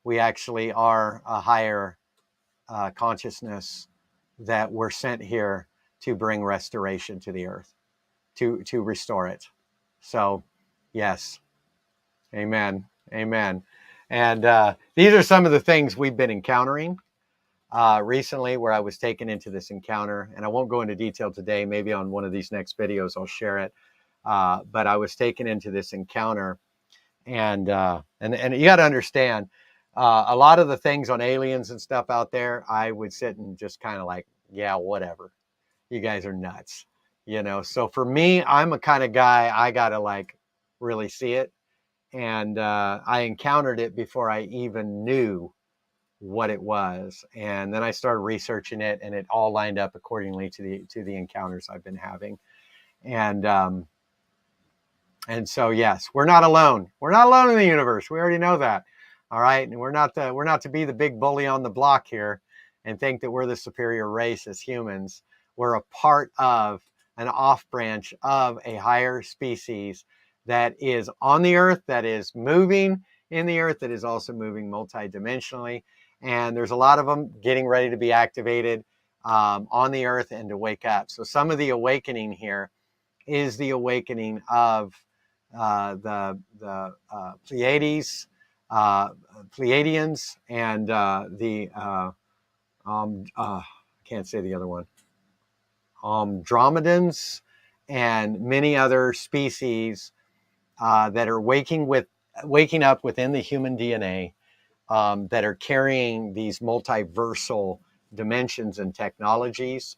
we actually are a higher consciousness that we're sent here to bring restoration to the earth, to restore it. So, yes, amen, amen. And these are some of the things we've been encountering recently, where I was taken into this encounter. And I won't go into detail today. Maybe on one of these next videos, I'll share it. But I was taken into this encounter. And you got to understand, a lot of the things on aliens and stuff out there, I would sit and just kind of like, yeah, whatever. You guys are nuts, you know? So for me, I'm a kind of guy, I got to like really see it. And I encountered it before I even knew what it was. And then I started researching it, and it all lined up accordingly to the encounters I've been having. And so, yes, we're not alone. We're not alone in the universe. We already know that. All right. And we're not to be the big bully on the block here and think that we're the superior race as humans. We're a part of an off branch of a higher species that is on the earth, that is moving in the earth, that is also moving multidimensionally. And there's a lot of them getting ready to be activated on the earth and to wake up. So some of the awakening here is the awakening of the Pleiades, Pleiadians, and I can't say the other one, Andromedans, and many other species that are waking up within the human DNA, that are carrying these multiversal dimensions and technologies,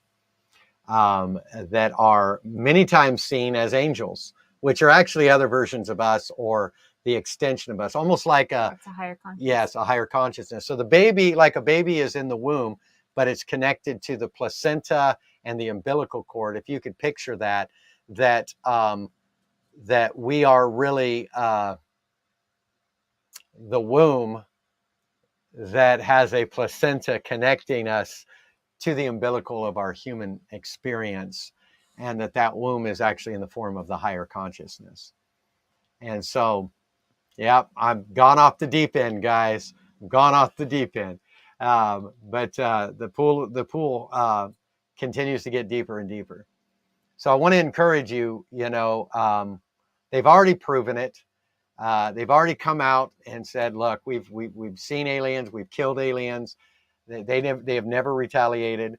that are many times seen as angels, which are actually other versions of us or the extension of us, almost like it's a higher consciousness. Yes, a higher consciousness. So the baby, like a baby, is in the womb, but it's connected to the placenta and the umbilical cord. If you could picture that we are really the womb that has a placenta connecting us to the umbilical of our human experience, and that womb is actually in the form of the higher consciousness. And so, yeah, I've gone off the deep end, guys. I've gone off the deep end. But the pool continues to get deeper and deeper. So I want to encourage you, they've already proven it. They've already come out and said, look, we've seen aliens, we've killed aliens. They have never retaliated.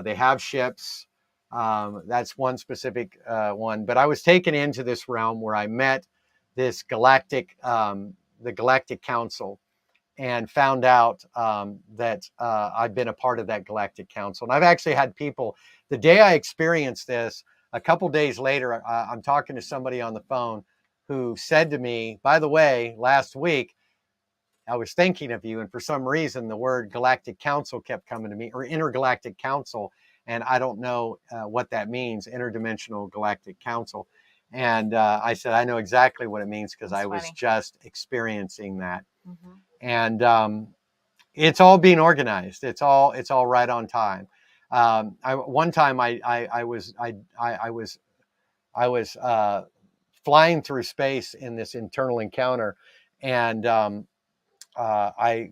They have ships. That's one specific one. But I was taken into this realm where I met this the Galactic Council, and found out that I've been a part of that Galactic Council. And I've actually had people, the day I experienced this, a couple days later, I'm talking to somebody on the phone who said to me, by the way, last week, I was thinking of you, and for some reason, the word Galactic Council kept coming to me, or Intergalactic Council, and I don't know what that means, Interdimensional Galactic Council. And I said, I know exactly what it means, because I was just experiencing that. Mm-hmm. And it's all being organized. It's all right on time. One time I was flying through space in this internal encounter, and I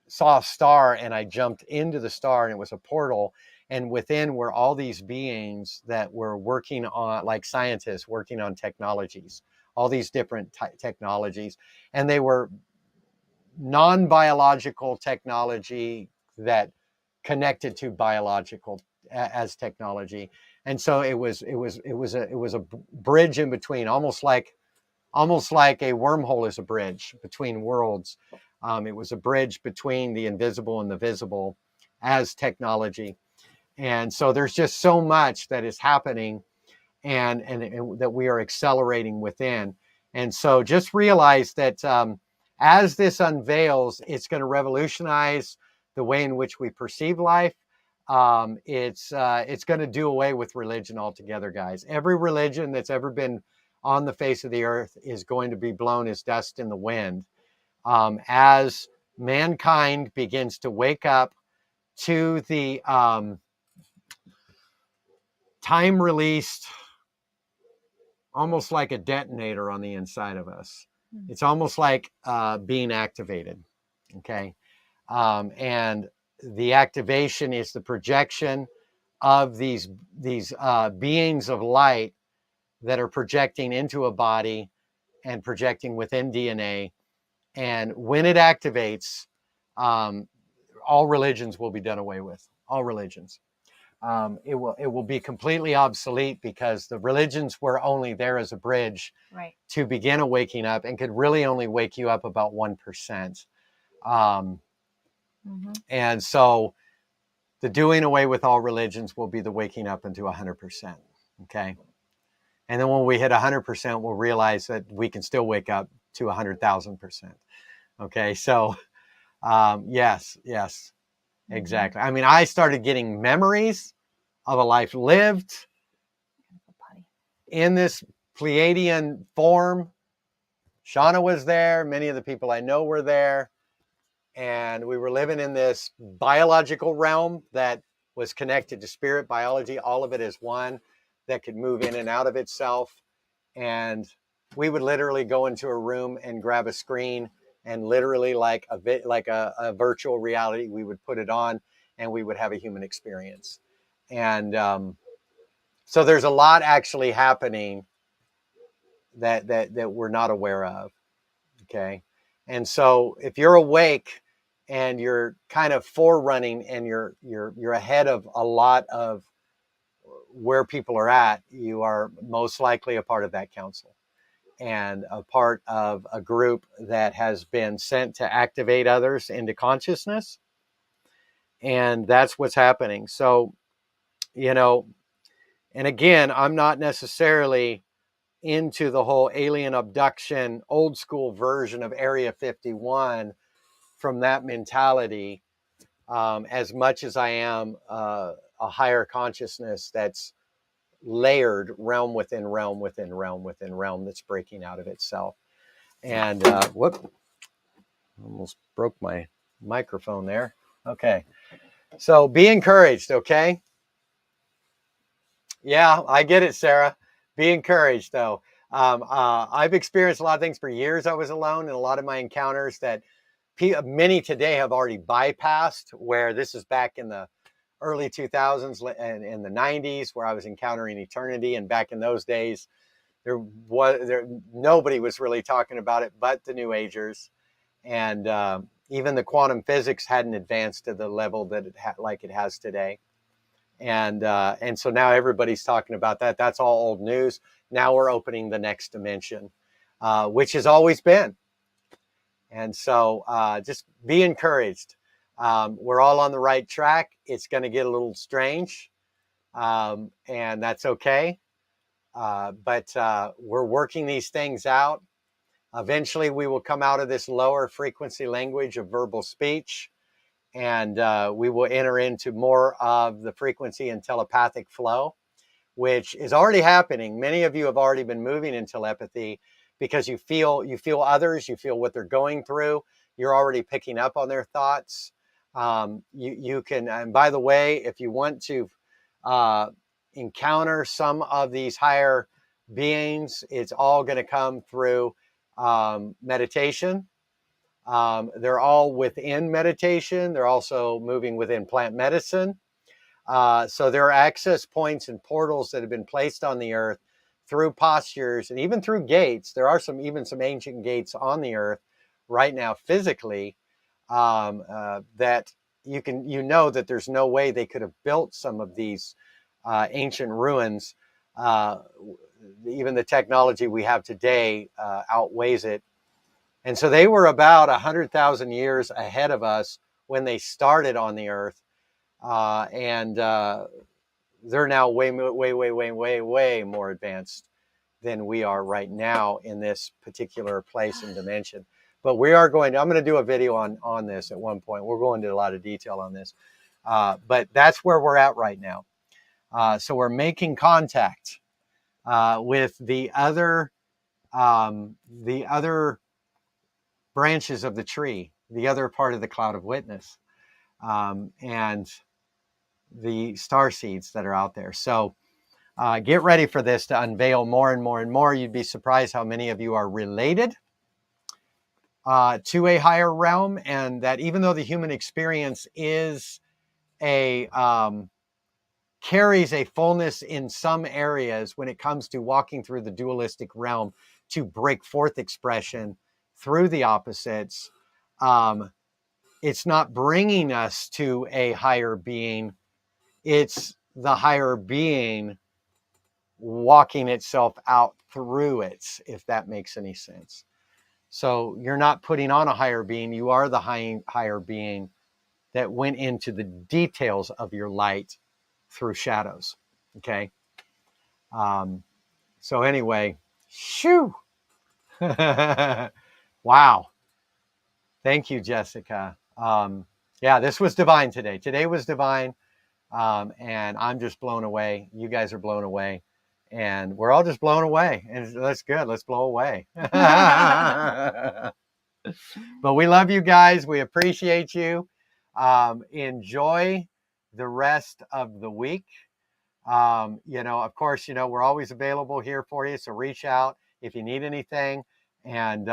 saw a star, and I jumped into the star, and it was a portal, and within were all these beings that were working on, like scientists working on technologies, all these different technologies, and they were non-biological technology that connected to biological as technology. And so it was a bridge in between, almost like a wormhole is a bridge between worlds. It was a bridge between the invisible and the visible as technology. And so there's just so much that is happening, and that we are accelerating within. And so just realize that as this unveils, it's going to revolutionize the way in which we perceive life. It's going to do away with religion altogether, guys. Every religion that's ever been on the face of the earth is going to be blown as dust in the wind, as mankind begins to wake up to the time-released, almost like a detonator on the inside of us. It's almost like being activated, okay? And the activation is the projection of these beings of light that are projecting into a body and projecting within DNA. And when it activates, all religions will be done away with. All religions. It will be completely obsolete because the religions were only there as a bridge to begin a waking up and could really only wake you up about 1%. And so the doing away with all religions will be the waking up into 100%. Okay. And then when we hit 100%, we'll realize that we can still wake up to 100,000%. Okay. So, yes, exactly. I mean, I started getting memories of a life lived in this Pleiadian form. Shauna was there. Many of the people I know were there. And we were living in this biological realm that was connected to spirit, biology. All of it is one that could move in and out of itself. And we would literally go into a room and grab a screen and literally like a virtual reality, we would put it on and we would have a human experience. And so there's a lot actually happening that we're not aware of. Okay. And so if you're awake and you're kind of forerunning and you're ahead of a lot of where people are at, you are most likely a part of that council and a part of a group that has been sent to activate others into consciousness. And that's what's happening. So, and again, I'm not necessarily into the whole alien abduction, old school version of Area 51 from that mentality, as much as I am a higher consciousness that's layered realm within realm within realm within realm that's breaking out of itself. And almost broke my microphone there. Okay. So be encouraged, okay? Yeah, I get it, Sarah. Be encouraged, though. I've experienced a lot of things for years. I was alone, and a lot of my encounters that many today have already bypassed, where this is back in the early 2000s and in the 90s where I was encountering eternity. And back in those days, nobody was really talking about it but the New Agers. And even the quantum physics hadn't advanced to the level that it has today. And so now everybody's talking about that. That's all old news. Now we're opening the next dimension, which has always been. And so just be encouraged. We're all on the right track. It's going to get a little strange, and that's okay. But we're working these things out. Eventually, we will come out of this lower frequency language of verbal speech, and we will enter into more of the frequency and telepathic flow, which is already happening. Many of you have already been moving in telepathy because you feel others, you feel what they're going through. You're already picking up on their thoughts. You can, and by the way, if you want to encounter some of these higher beings, it's all going to come through meditation. They're all within meditation. They're also moving within plant medicine. So there are access points and portals that have been placed on the earth through postures and even through gates. There are some ancient gates on the earth right now physically that that there's no way they could have built some of these ancient ruins. Even the technology we have today outweighs it. And so they were about 100,000 years ahead of us when they started on the earth. And they're now way more advanced than we are right now in this particular place and dimension. But I'm going to do a video on this at one point. We'll go into a lot of detail on this. But that's where we're at right now. So we're making contact with the other branches of the tree, the other part of the cloud of witness, and the star seeds that are out there. So get ready for this to unveil more and more and more. You'd be surprised how many of you are related to a higher realm, and that even though the human experience is carries a fullness in some areas when it comes to walking through the dualistic realm to break forth expression through the opposites, it's not bringing us to a higher being. It's the higher being walking itself out through it, if that makes any sense. So you're not putting on a higher being. You are the higher being that went into the details of your light through shadows. Okay. So anyway, shoo. Wow. Thank you, Jessica. Yeah, this was divine today. Today was divine. And I'm just blown away. You guys are blown away. And we're all just blown away. And that's good. Let's blow away. But we love you guys. We appreciate you. Enjoy the rest of the week. Of course, we're always available here for you. So reach out if you need anything. And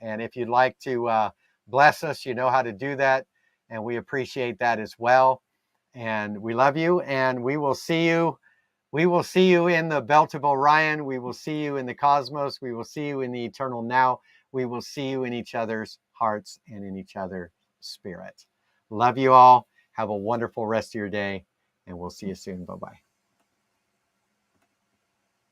if you'd like to bless us, you know how to do that. And we appreciate that as well. And we love you. And we will see you. We will see you in the belt of Orion. We will see you in the cosmos. We will see you in the eternal now. We will see you in each other's hearts and in each other's spirit. Love you all. Have a wonderful rest of your day. And we'll see you soon. Bye-bye.